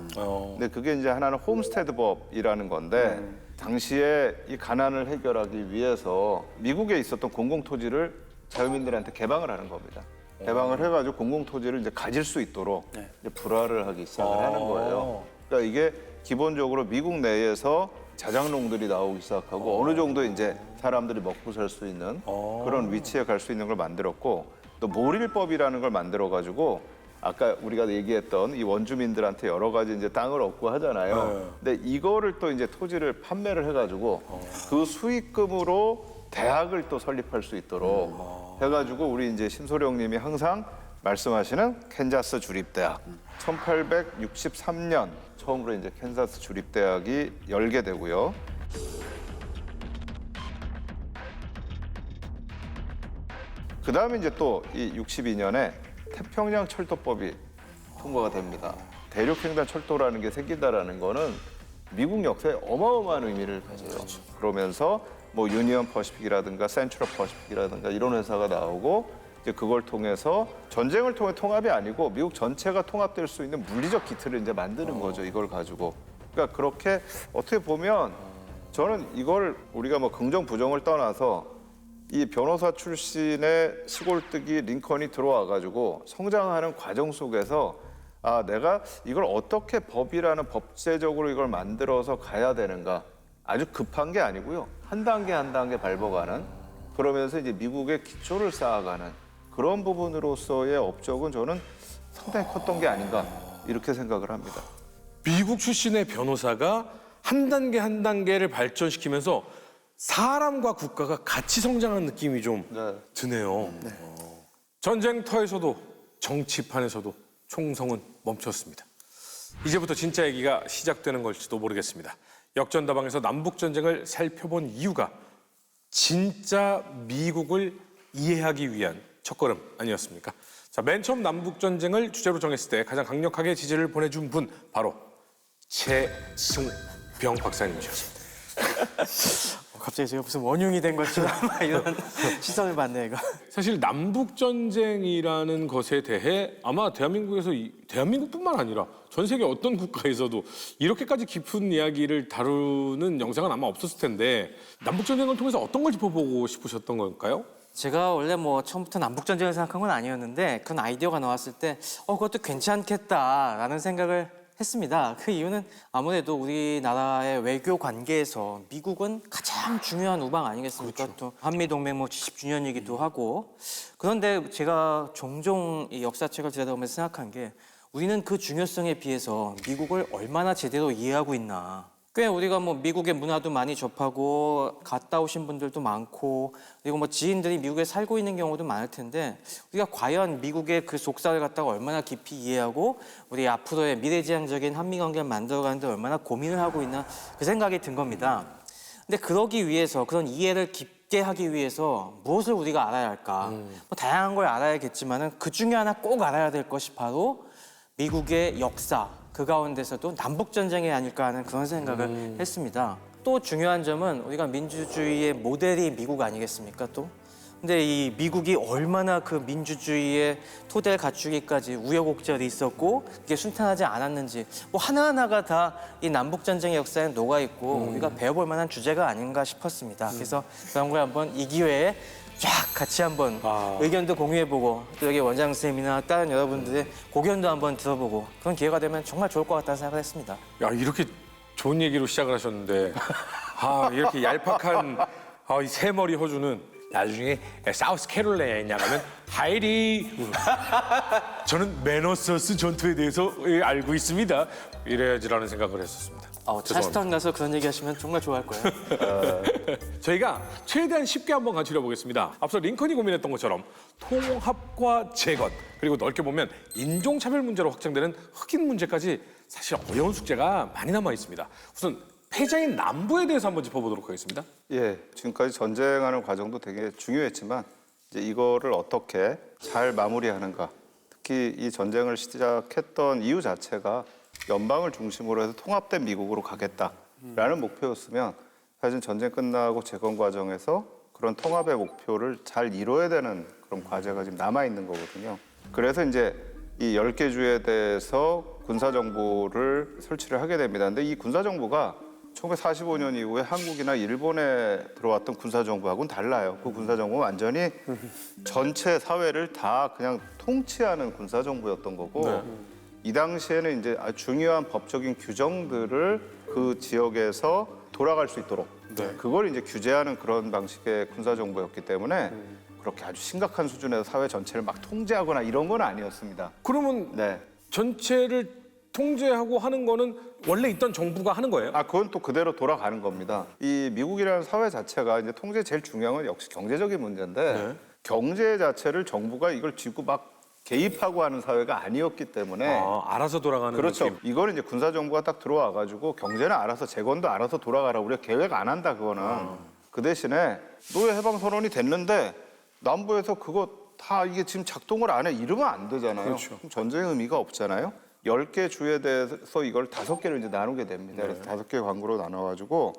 근데 그게 이제 하나는 홈스테드 법이라는 건데 당시에 이 가난을 해결하기 위해서 미국에 있었던 공공토지를 자유민들한테 개방을 하는 겁니다. 개방을 해가지고 공공토지를 이제 가질 수 있도록 이제 불화를 하기 시작을 하는 거예요. 그러니까 이게 기본적으로 미국 내에서 자장농들이 나오기 시작하고 어느 정도 이제 사람들이 먹고 살 수 있는 그런 위치에 갈 수 있는 걸 만들었고 또 몰일법이라는 걸 만들어가지고 아까 우리가 얘기했던 이 원주민들한테 여러 가지 이제 땅을 얻고 하잖아요. 근데 이거를 또 이제 토지를 판매를 해가지고 그 수익금으로 대학을 또 설립할 수 있도록 해가지고 우리 이제 심소령님이 항상 말씀하시는 캔자스 주립대학 1863년 처음으로 이제 캔자스 주립대학이 열게 되고요. 그 다음에 이제 또 이 62년에 태평양 철도법이 통과가 됩니다. 대륙횡단 철도라는 게 생긴다라는 거는 미국 역사에 어마어마한 의미를 가져요. 그러면서 뭐 유니언 퍼시픽이라든가 센트럴 퍼시픽이라든가 이런 회사가 나오고 이제 그걸 통해서 전쟁을 통해 통합이 아니고 미국 전체가 통합될 수 있는 물리적 기틀을 이제 만드는 거죠. 이걸 가지고. 그러니까 그렇게 어떻게 보면 저는 이걸 우리가 뭐 긍정 부정을 떠나서 이 변호사 출신의 시골뜨기 링컨이 들어와가지고 성장하는 과정 속에서 아 내가 이걸 어떻게 법이라는 법제적으로 이걸 만들어서 가야 되는가 아주 급한 게 아니고요 한 단계 한 단계 밟아가는 그러면서 이제 미국의 기초를 쌓아가는 그런 부분으로서의 업적은 저는 상당히 컸던 게 아닌가 이렇게 생각을 합니다. 미국 출신의 변호사가 한 단계 한 단계를 발전시키면서 사람과 국가가 같이 성장한 느낌이 좀 드네요. 전쟁터에서도 정치판에서도 총성은 멈췄습니다. 이제부터 진짜 얘기가 시작되는 걸지도 모르겠습니다. 역전다방에서 남북전쟁을 살펴본 이유가 진짜 미국을 이해하기 위한 첫걸음 아니었습니까? 자, 맨 처음 남북전쟁을 주제로 정했을 때 가장 강력하게 지지를 보내준 분 바로 최승병 박사님이셨습니다. 갑자기 제가 무슨 원흉이 된 것처럼 이런 시선을 받네요, 이거. 사실 남북 전쟁이라는 것에 대해 아마 대한민국에서 대한민국뿐만 아니라 전 세계 어떤 국가에서도 이렇게까지 깊은 이야기를 다루는 영상은 아마 없었을 텐데 남북 전쟁을 통해서 어떤 걸 짚어보고 싶으셨던 걸까요? 제가 원래 뭐 처음부터 남북 전쟁을 생각한 건 아니었는데 그런 아이디어가 나왔을 때 그것도 괜찮겠다라는 생각을 했습니다. 그 이유는 아무래도 우리나라의 외교 관계에서 미국은 가장 중요한 우방 아니겠습니까? 또 한미 동맹 뭐 70주년이기도 하고 그런데 제가 종종 이 역사책을 들여다보면서 생각한 게 우리는 그 중요성에 비해서 미국을 얼마나 제대로 이해하고 있나. 꽤 우리가 뭐 미국의 문화도 많이 접하고 갔다 오신 분들도 많고 그리고 뭐 지인들이 미국에 살고 있는 경우도 많을 텐데 우리가 과연 미국의 그 속사를 갖다가 얼마나 깊이 이해하고 우리 앞으로의 미래지향적인 한미 관계를 만들어가는데 얼마나 고민을 하고 있나 그 생각이 든 겁니다. 근데 그러기 위해서 그런 이해를 깊게 하기 위해서 무엇을 우리가 알아야 할까? 뭐 다양한 걸 알아야겠지만은 그 중에 하나 꼭 알아야 될 것이 바로 미국의 역사. 그 가운데서도 남북전쟁이 아닐까 하는 그런 생각을 했습니다. 또 중요한 점은 우리가 민주주의의 모델이 미국 아니겠습니까 또? 근데 이 미국이 얼마나 그 민주주의의 토대를 갖추기까지 우여곡절이 있었고 이게 순탄하지 않았는지 뭐 하나하나가 다 이 남북전쟁의 역사에 녹아있고 우리가 배워볼 만한 주제가 아닌가 싶었습니다. 그래서 그런 걸 한번 이 기회에 쫙 같이 한번 의견도 공유해보고 또 여기 원장 선생님이나 다른 여러분들의 고견도 한번 들어보고 그런 기회가 되면 정말 좋을 것 같다는 생각을 했습니다. 야, 이렇게 좋은 얘기로 시작을 하셨는데 이렇게 얄팍한 이 새머리 호주는 나중에 사우스캐롤라이나 가면 하이리 저는 매너서스 전투에 대해서 알고 있습니다. 이래야지라는 생각을 했었습니다. 찰스턴 가서 그런 얘기 하시면 정말 좋아할 거예요. 저희가 최대한 쉽게 한번 간추려 보겠습니다. 앞서 링컨이 고민했던 것처럼 통합과 재건 그리고 넓게 보면 인종차별 문제로 확장되는 흑인 문제까지 사실 어려운 숙제가 많이 남아 있습니다. 우선 패자인 남부에 대해서 한번 짚어보도록 하겠습니다. 예, 지금까지 전쟁하는 과정도 되게 중요했지만 이제 이거를 어떻게 잘 마무리하는가. 특히 이 전쟁을 시작했던 이유 자체가 연방을 중심으로 해서 통합된 미국으로 가겠다라는 목표였으면 사실 전쟁 끝나고 재건 과정에서 그런 통합의 목표를 잘 이뤄야 되는 그런 과제가 지금 남아 있는 거거든요. 그래서 이제 이 10개 주에 대해서 군사정부를 설치를 하게 됩니다. 근데 이 군사정부가 1945년 이후에 한국이나 일본에 들어왔던 군사정부하고는 달라요. 그 군사정부는 완전히 전체 사회를 다 그냥 통치하는 군사정부였던 거고 이 당시에는 이제 아주 중요한 법적인 규정들을 그 지역에서 돌아갈 수 있도록 그걸 이제 규제하는 그런 방식의 군사정부였기 때문에 그렇게 아주 심각한 수준에서 사회 전체를 막 통제하거나 이런 건 아니었습니다. 그러면 전체를 통제하고 하는 거는 원래 있던 정부가 하는 거예요? 그건 또 그대로 돌아가는 겁니다. 이 미국이라는 사회 자체가 이제 통제 제일 중요한 건 역시 경제적인 문제인데 경제 자체를 정부가 이걸 쥐고 막 개입하고 하는 사회가 아니었기 때문에 알아서 돌아가는 그렇죠. 느낌. 이거는 이제 군사정부가 딱 들어와가지고 경제는 알아서 재건도 알아서 돌아가라고 우리가 계획 안 한다 그거는. 그 대신에 노예 해방 선언이 됐는데 남부에서 그거 다 이게 지금 작동을 안 해 이러면 안 되잖아요. 그렇죠. 그럼 전쟁의 의미가 없잖아요. 10개 주에 대해서 이걸 5개로 이제 나누게 됩니다. 그래서 5개 광구로 나눠가지고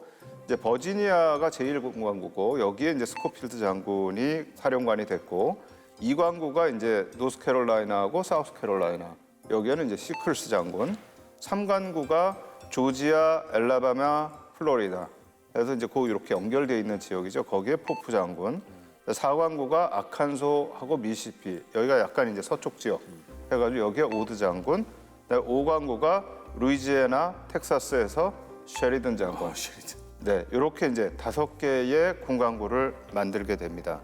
이제 버지니아가 제1광구고 여기에 이제 스코필드 장군이 사령관이 됐고 이 광구가 이제 노스캐롤라이나하고 사우스캐롤라이나 여기에는 이제 시클스 장군 3관구가 조지아, 엘라바마, 플로리다 그래서 이제 그 이렇게 연결되어 있는 지역이죠. 거기에 포프 장군 4관구가 아칸소하고 미시시피 여기가 약간 이제 서쪽 지역 해가지고 여기에 오드 장군 5관구가 루이지애나, 텍사스에서 셰리든 장군 네, 이렇게 이제 5개의 군광구를 만들게 됩니다.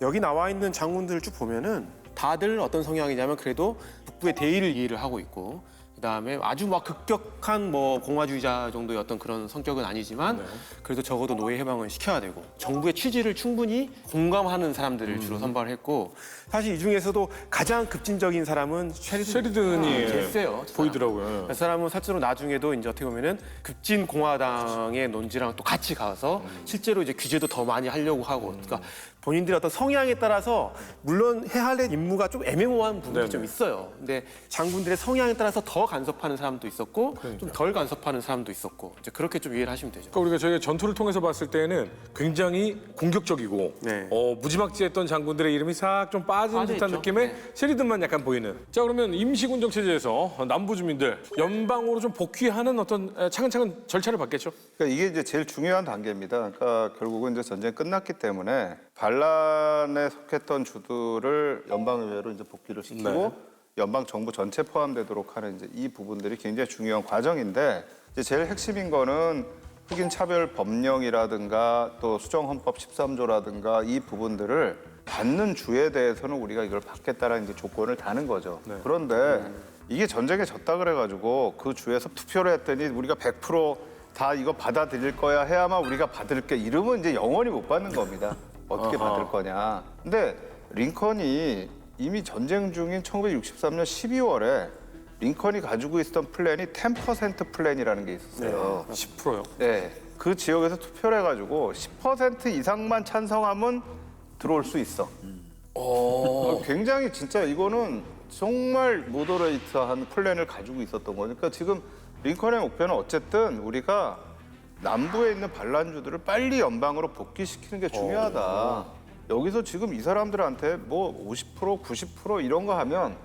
여기 나와 있는 장군들을 쭉 보면은 다들 어떤 성향이냐면 그래도 북부의 대의를 이해를 하고 있고 그다음에 아주 막 급격한 뭐 공화주의자 정도의 어떤 그런 성격은 아니지만 그래도 적어도 노예 해방은 시켜야 되고 정부의 취지를 충분히 공감하는 사람들을 주로 선발을 했고 사실 이 중에서도 가장 급진적인 사람은 셰리든이 제일 세요. 보이더라고요. 그 사람은 실제로 나중에도 이제 어떻게 보면은 급진 공화당의 논지랑 또 같이 가서 실제로 이제 규제도 더 많이 하려고 하고 그러니까 본인들의 어떤 성향에 따라서 물론 해야 할 임무가 좀 애매모호한 부분이 좀 있어요. 근데 장군들의 성향에 따라서 더 간섭하는 사람도 있었고 좀 덜 간섭하는 사람도 있었고 이제 그렇게 좀 이해를 하시면 되죠. 그러니까 우리가 저희가 전투를 통해서 봤을 때는 굉장히 공격적이고 네. 무지막지했던 장군들의 이름이 싹 좀 빠진 듯한 빠져있죠. 느낌의 네. 세리들만 약간 보이는. 자, 그러면 임시군정 체제에서 남부 주민들 연방으로 좀 복귀하는 어떤 차근차근 절차를 밟겠죠? 그러니까 이게 이제 제일 중요한 단계입니다. 그러니까 결국은 이제 전쟁이 끝났기 때문에 반란에 속했던 주들을 연방의회로 이제 복귀를 시키고 연방 정부 전체 포함되도록 하는 이제 이 부분들이 굉장히 중요한 과정인데 이제 제일 핵심인 거는 흑인 차별 법령이라든가 또 수정 헌법 13조라든가 이 부분들을 받는 주에 대해서는 우리가 이걸 받겠다라는 이제 조건을 다는 거죠. 그런데 이게 전쟁에 졌다 그래가지고 그 주에서 투표를 했더니 우리가 100%다 이거 받아들일 거야 해야만 우리가 받을게 이러면 이제 영원히 못 받는 겁니다. 어떻게 받을 거냐. 근데 링컨이 이미 전쟁 중인 1963년 12월에 링컨이 가지고 있었던 플랜이 10% 플랜이라는 게 있었어요. 10%요? 네. 그 지역에서 투표를 해가지고 10% 이상만 찬성하면 들어올 수 있어. 굉장히 진짜 이거는 정말 모더레이트한 플랜을 가지고 있었던 거니까 지금 링컨의 목표는 어쨌든 우리가 남부에 있는 반란주들을 빨리 연방으로 복귀시키는 게 중요하다. 여기서 지금 이 사람들한테 뭐 50%, 90% 이런 거 하면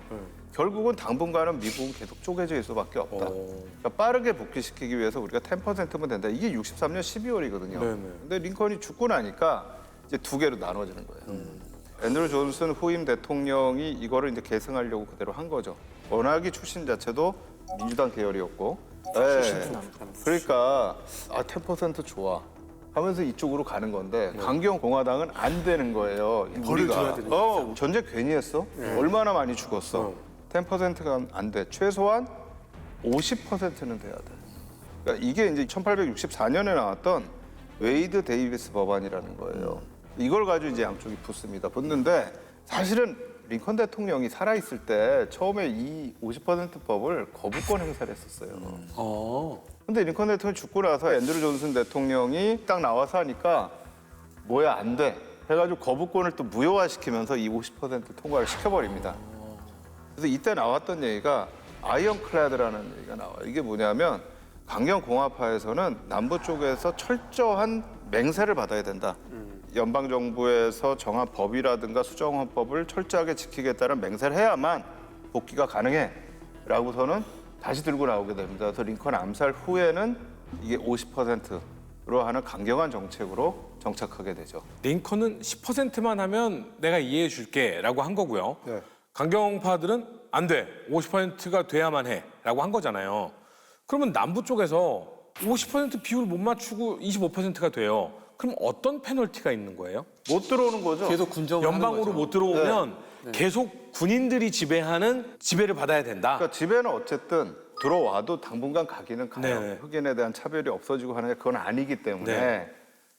결국은 당분간은 미국은 계속 쪼개져 있을 수밖에 없다. 그러니까 빠르게 복귀시키기 위해서 우리가 10%면 된다. 이게 63년 12월이거든요. 근데 링컨이 죽고 나니까 이제 두 개로 나눠지는 거예요. 앤드류 존슨 후임 대통령이 이거를 이제 계승하려고 그대로 한 거죠. 워낙이 출신 자체도 민주당 계열이었고. 네. 그러니까 10% 좋아 하면서 이쪽으로 가는 건데 강경 공화당은 안 되는 거예요. 우리가 전쟁 괜히 했어? 얼마나 많이 죽었어? 10%가 안 돼. 최소한 50%는 돼야 돼. 그러니까 이게 이제 1864년에 나왔던 웨이드 데이비스 법안이라는 거예요. 이걸 가지고 이제 양쪽이 붙습니다. 붙는데 사실은 링컨 대통령이 살아있을 때 처음에 이 50% 법을 거부권 행사를 했었어요. 근데 링컨 대통령이 죽고 나서 앤드류 존슨 대통령이 딱 나와서 하니까 뭐야 안 돼. 해가지고 거부권을 또 무효화시키면서 이 50% 통과를 시켜버립니다. 그래서 이때 나왔던 얘기가 아이언클레드라는 얘기가 나와요. 이게 뭐냐면 강경공화파에서는 남부 쪽에서 철저한 맹세를 받아야 된다. 연방정부에서 정한 법이라든가 수정헌법을 철저하게 지키겠다는 맹세를 해야만 복귀가 가능해 라고서는 다시 들고 나오게 됩니다. 그래서 링컨 암살 후에는 이게 50%로 하는 강경한 정책으로 정착하게 되죠. 링컨은 10%만 하면 내가 이해해 줄게 라고 한 거고요. 강경파들은 안 돼. 50%가 돼야만 해 라고 한 거잖아요. 그러면 남부 쪽에서 50% 비율 못 맞추고 25%가 돼요. 그럼 어떤 페널티가 있는 거예요? 못 들어오는 거죠. 계속 군정을 연방으로 못 들어오면 계속 군인들이 지배하는 지배를 받아야 된다. 그러니까 집에는 어쨌든 들어와도 당분간 가기는 가요. 네네. 흑인에 대한 차별이 없어지고 하는 게 그건 아니기 때문에 네.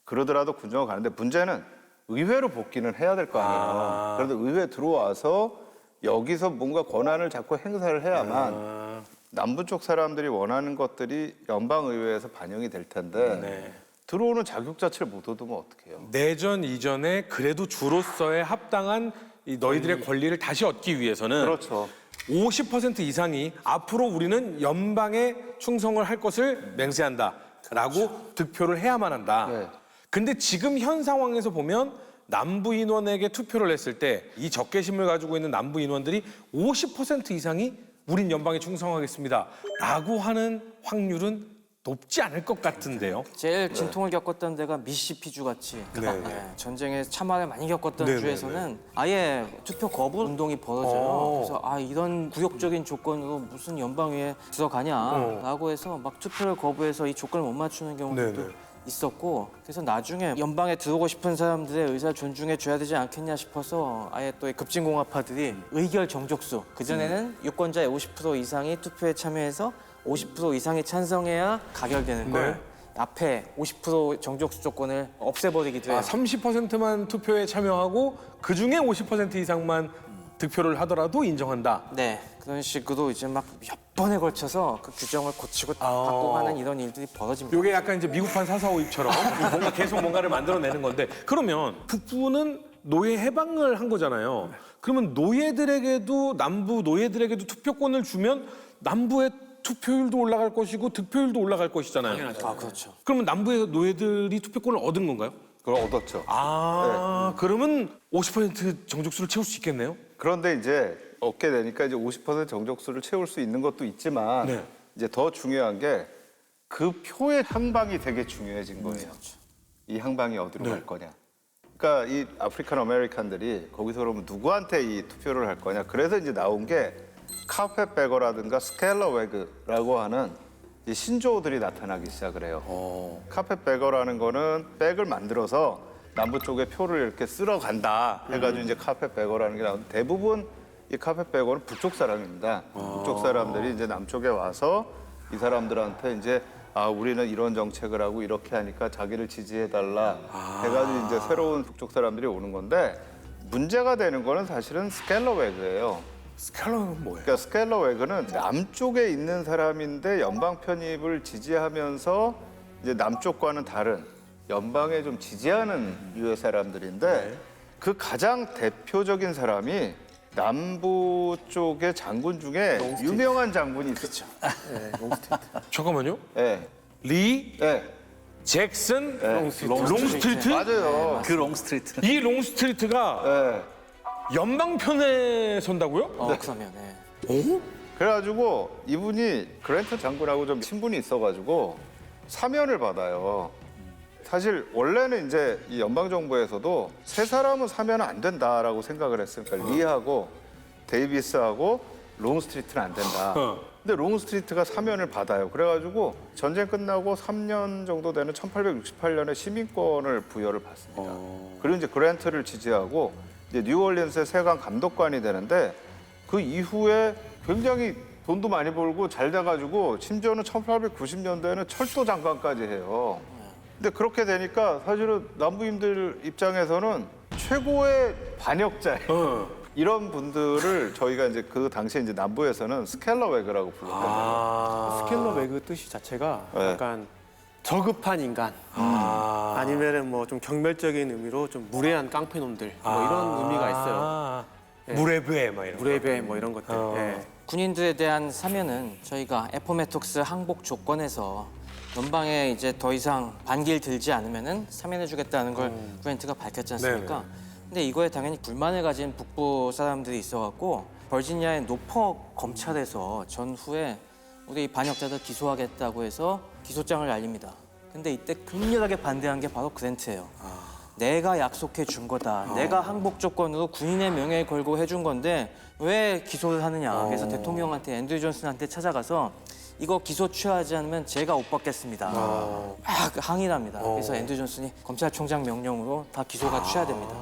그러더라도 군정을 가는데 문제는 의회로 복귀는 해야 될 거 아니에요. 그런데 의회 들어와서 여기서 뭔가 권한을 자꾸 행사를 해야만 남부 쪽 사람들이 원하는 것들이 연방의회에서 반영이 될 텐데 들어오는 자격 자체를 못 얻으면 어떡해요? 내전 이전에 그래도 주로서의 합당한 이 너희들의 권리를 다시 얻기 위해서는 그렇죠. 50% 이상이 앞으로 우리는 연방에 충성을 할 것을 맹세한다라고 득표를 해야만 한다. 네. 근데 지금 현 상황에서 보면 남부 인원에게 투표를 했을 때 이 적개심을 가지고 있는 남부 인원들이 50% 이상이 우린 연방에 충성하겠습니다라고 하는 확률은 높지 않을 것 같은데요. 제일 진통을 겪었던 데가 미시시피주 같이 전쟁에 참화를 많이 겪었던 주에서는 아예 투표 거부 운동이 벌어져요. 그래서 이런 굴욕적인 조건으로 무슨 연방위에 들어가냐라고 해서 막 투표를 거부해서 이 조건을 못 맞추는 경우도 있었고, 그래서 나중에 연방에 들어오고 싶은 사람들의 의사를 존중해 줘야 되지 않겠냐 싶어서 아예 또 급진공화파들이 의결 정족수, 그전에는 유권자의 50% 이상이 투표에 참여해서 50% 이상이 찬성해야 가결되는 걸 앞에 50% 정족수 조건을 없애버리기도 해요. 30%만 투표에 참여하고 그중에 50% 이상만 득표를 하더라도 인정한다. 네, 그런 식으로 이제 막 몇 번에 걸쳐서 그 규정을 고치고 바꿔가는 이런 일들이 벌어집니다. 이게 약간 이제 미국판 4.4.5입처럼 뭔가 계속 뭔가를 만들어내는 건데, 그러면 북부는 노예 해방을 한 거잖아요. 그러면 노예들에게도 남부 노예들에게도 투표권을 주면 남부의 투표율도 올라갈 것이고 득표율도 올라갈 것이잖아요. 아, 그렇죠. 그러면 남부의 노예들이 투표권을 얻은 건가요? 그걸 얻었죠. 그러면 50% 정족수를 채울 수 있겠네요. 그런데 이제 얻게 되니까 이제 50% 정족수를 채울 수 있는 것도 있지만 네. 이제 더 중요한 게 그 표의 향방이 되게 중요해진 거예요. 이 향방이 어디로 갈 거냐. 그러니까 이 아프리칸 아메리칸들이 거기서 그러면 누구한테 이 투표를 할 거냐. 그래서 이제 나온 게 카펫베거라든가 스켈러웨그라고 하는 이 신조어들이 나타나기 시작을 해요. 카펫베거라는 거는 백을 만들어서 남부 쪽에 표를 이렇게 쓸어 간다 해가지고 이제 카펫베거라는 게 나오는데 대부분 이 카펫베거는 북쪽 사람입니다. 북쪽 사람들이 이제 남쪽에 와서 이 사람들한테 이제 우리는 이런 정책을 하고 이렇게 하니까 자기를 지지해달라 해가지고 이제 새로운 북쪽 사람들이 오는 건데 문제가 되는 거는 사실은 스켈러웨그예요. 스켈러는 뭐예요? 그러니까 스켈러웨그는 남쪽에 있는 사람인데 연방 편입을 지지하면서 이제 남쪽과는 다른 연방에 좀 지지하는 유의 사람들인데 그 가장 대표적인 사람이 남부 쪽의 장군 중에 유명한 장군이 있었죠. 잠깐만요. 네. 리, 네. 잭슨, 롱스트리트. 롱스트리트? 맞아요. 그 롱스트리트. 이 롱스트리트가 네. 연방편에 선다고요? 그러면 네. 그래가지고 이분이 그랜트 장군하고 좀 친분이 있어가지고 사면을 받아요. 사실 원래는 이제 이 연방 정부에서도 세 사람은 사면은 안 된다라고 생각을 했으니까 리하고 데이비스하고 롱스트리트는 안 된다. 근데 롱스트리트가 사면을 받아요. 그래가지고 전쟁 끝나고 3년 정도 되는 1868년에 시민권을 부여를 받습니다. 그리고 이제 그랜트를 지지하고 이제 뉴올리언스의 세관 감독관이 되는데 그 이후에 굉장히 돈도 많이 벌고 잘 돼가지고 심지어는 1890년대에는 철도 장관까지 해요. 근데 그렇게 되니까 사실은 남부인들 입장에서는 최고의 반역자예요. 이런 분들을 저희가 이제 그 당시에 이제 남부에서는 스켈러웨그라고 불렀거든요. 스켈러웨그 뜻이 자체가 네. 약간 저급한 인간 아니면은 뭐 좀 경멸적인 의미로 좀 무례한 깡패놈들 뭐 이런 의미가 있어요. 물의 배, 막 이런. 물의 배 뭐 이런 것들. 예. 군인들에 대한 사면은 저희가 에포메톡스 항복 조건에서 연방에 이제 더 이상 반기를 들지 않으면은 사면해주겠다는 걸 그랜트가 밝혔지 않습니까? 네네. 근데 이거에 당연히 불만을 가진 북부 사람들이 있어갖고 버지니아의 노퍼 검찰에서 전후에 우리 반역자들 기소하겠다고 해서 기소장을 날립니다. 근데 이때 극렬하게 반대한 게 바로 그랜트예요. 내가 약속해 준 거다. 내가 항복 조건으로 군인의 명예를 걸고 해준 건데 왜 기소를 하느냐. 그래서 대통령한테 앤드류 존슨한테 찾아가서 이거 기소 취하지 않으면 제가 못 받겠습니다. 막 항의를 합니다. 그래서 앤드류 존슨이 검찰총장 명령으로 다 기소가 취하됩니다.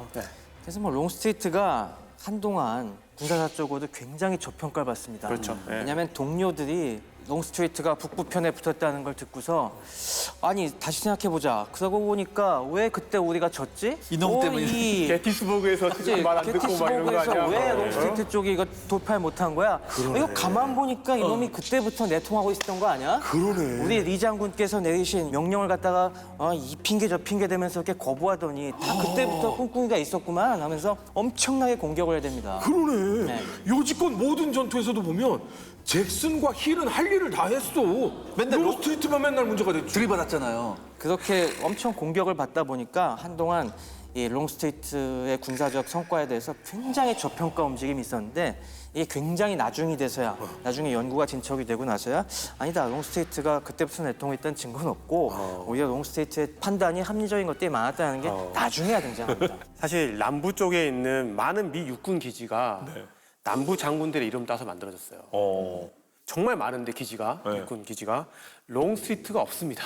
그래서 뭐 롱스트리트가 한동안 군사사적으로도 굉장히 저평가를 받습니다. 그렇죠. 예. 왜냐하면 동료들이 롱스트리트가 북부편에 붙었다는 걸 듣고서 아니 다시 생각해보자. 그러고 보니까 왜 그때 우리가 졌지? 이놈 때문에. 게티스버그에서 말 안 듣고 막 이런 거 게티스버그에서 아니야? 왜 롱스트리트 쪽이 이거 돌파를 못한 거야? 이거 가만 보니까 이놈이 그때부터 내통하고 있었던 거 아니야? 그러네. 우리 리 장군께서 내리신 명령을 갖다가 이 핑계 저 핑계 대면서 이렇게 거부하더니 다 그때부터 꿍꿍이가 있었구만 하면서 엄청나게 공격을 해야 됩니다. 그러네. 네. 요지껏 모든 전투에서도 보면 잭슨과 힐은 할 일을 다 했어. 맨날 롱스트리트만 맨날 문제가 됐지. 들이받았잖아요. 그렇게 엄청 공격을 받다 보니까 한동안 이 롱스트리트의 군사적 성과에 대해서 굉장히 저평가 움직임이 있었는데 이게 굉장히 나중이 돼서야 나중에 연구가 진척이 되고 나서야 아니다 롱스트리트가 그때부터 내통했던 증거는 없고 오히려 롱스트리트의 판단이 합리적인 것들이 많았다는 게 나중에야 등장합니다. 사실 남부 쪽에 있는 많은 미 육군 기지가 남부 장군들의 이름 따서 만들어졌어요. 정말 많은데 기지가 육군 기지가 롱스트리트가 없습니다.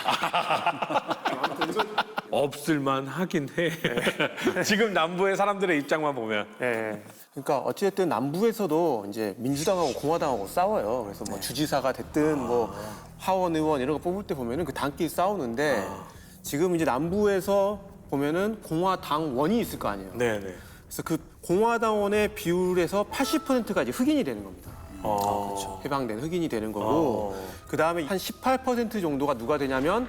없을만 하긴 해. 지금 남부의 사람들의 입장만 보면. 예. 그러니까 어찌됐든 남부에서도 이제 민주당하고 공화당하고 싸워요. 그래서 뭐 주지사가 됐든 뭐 하원 의원 이런 거 뽑을 때 보면은 그 당끼리 싸우는데 지금 이제 남부에서 보면은 공화당원이 있을 거 아니에요. 네네. 그래서 그 공화당원의 비율에서 80%가 이제 흑인이 되는 겁니다. 그렇죠. 해방된 흑인이 되는 거고 그 다음에 한 18% 정도가 누가 되냐면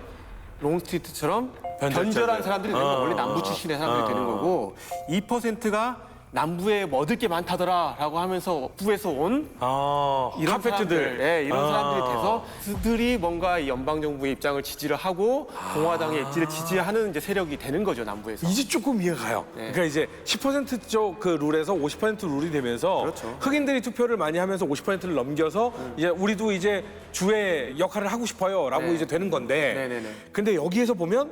롱스트리트처럼 변절자들. 변절한 사람들이 되는 거예요. 원래 남부 출신의 사람들이 되는 거고 2%가 남부에 뭐 얻을 게 많다더라라고 하면서 북부에서 온 이런 카페트들. 사람들, 네, 이런 사람들이 돼서 그들이 뭔가 이 연방 정부의 입장을 지지를 하고 공화당의 입지를 지지하는 이제 세력이 되는 거죠 남부에서. 이제 조금 이해가 가요. 그러니까 이제 10%쪽 그 룰에서 50% 룰이 되면서 그렇죠. 흑인들이 투표를 많이 하면서 50%를 넘겨서 이제 우리도 이제 주의 역할을 하고 싶어요라고 이제 되는 건데. 네네네. 근데 여기에서 보면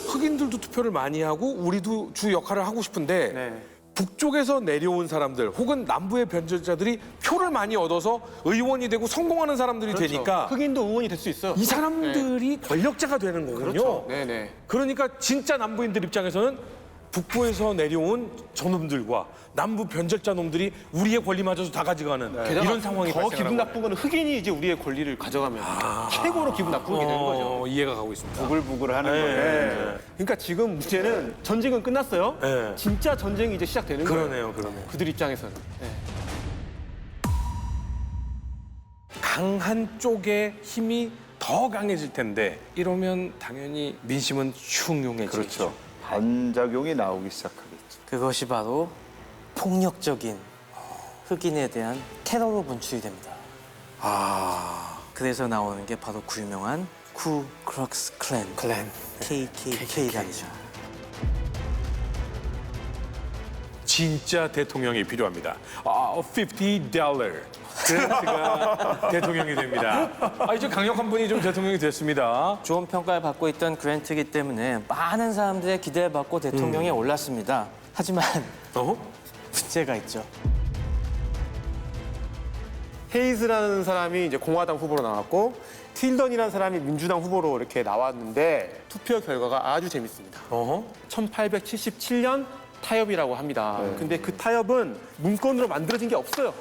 흑인들도 투표를 많이 하고 우리도 주 역할을 하고 싶은데 네. 북쪽에서 내려온 사람들 혹은 남부의 변절자들이 표를 많이 얻어서 의원이 되고 성공하는 사람들이 되니까 흑인도 의원이 될 수 있어요. 이 사람들이 권력자가 되는 거군요. 그렇죠. 네네. 그러니까 진짜 남부인들 입장에서는 북부에서 내려온 저놈들과 남부 변절자 놈들이 우리의 권리마저도 다 가져가는 이런 상황이 더 발생하는 기분 나쁜 거는 흑인이 이제 우리의 권리를 가져가면 최고로 기분 나쁘게 되는 거죠. 이해가 가고 있습니다. 부글부글하는 거예요. 네. 그러니까 지금 문제는 전쟁은 끝났어요. 네. 진짜 전쟁이 이제 시작되는 거예요. 그러네요. 그들 입장에서는. 네. 강한 쪽의 힘이 더 강해질 텐데 이러면 당연히 민심은 흉흉해지죠. 그렇죠. 반작용이 나오기 시작하겠죠. 그것이 바로 폭력적인 흑인에 대한 테러로 분출이 됩니다. 그래서 나오는 게 바로 그 유명한 쿠클럭스 클랜, KKK단이죠. 진짜 대통령이 필요합니다. $50. 그랜트가 대통령이 됩니다. 이제 강력한 분이 좀 대통령이 됐습니다. 좋은 평가를 받고 있던 그랜트이기 때문에 많은 사람들의 기대를 받고 대통령에 올랐습니다. 하지만 문제가 있죠. 헤이즈라는 사람이 이제 공화당 후보로 나왔고 틸던이라는 사람이 민주당 후보로 이렇게 나왔는데 투표 결과가 아주 재밌습니다. 1877년 타협이라고 합니다. 근데 그 타협은 문건으로 만들어진 게 없어요.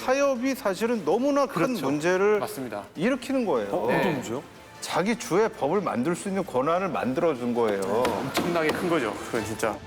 타협이 사실은 너무나 큰 문제를 맞습니다. 일으키는 거예요. 어떤 문제요? 자기 주의 법을 만들 수 있는 권한을 만들어준 거예요. 엄청나게 큰 거죠. 그건 진짜.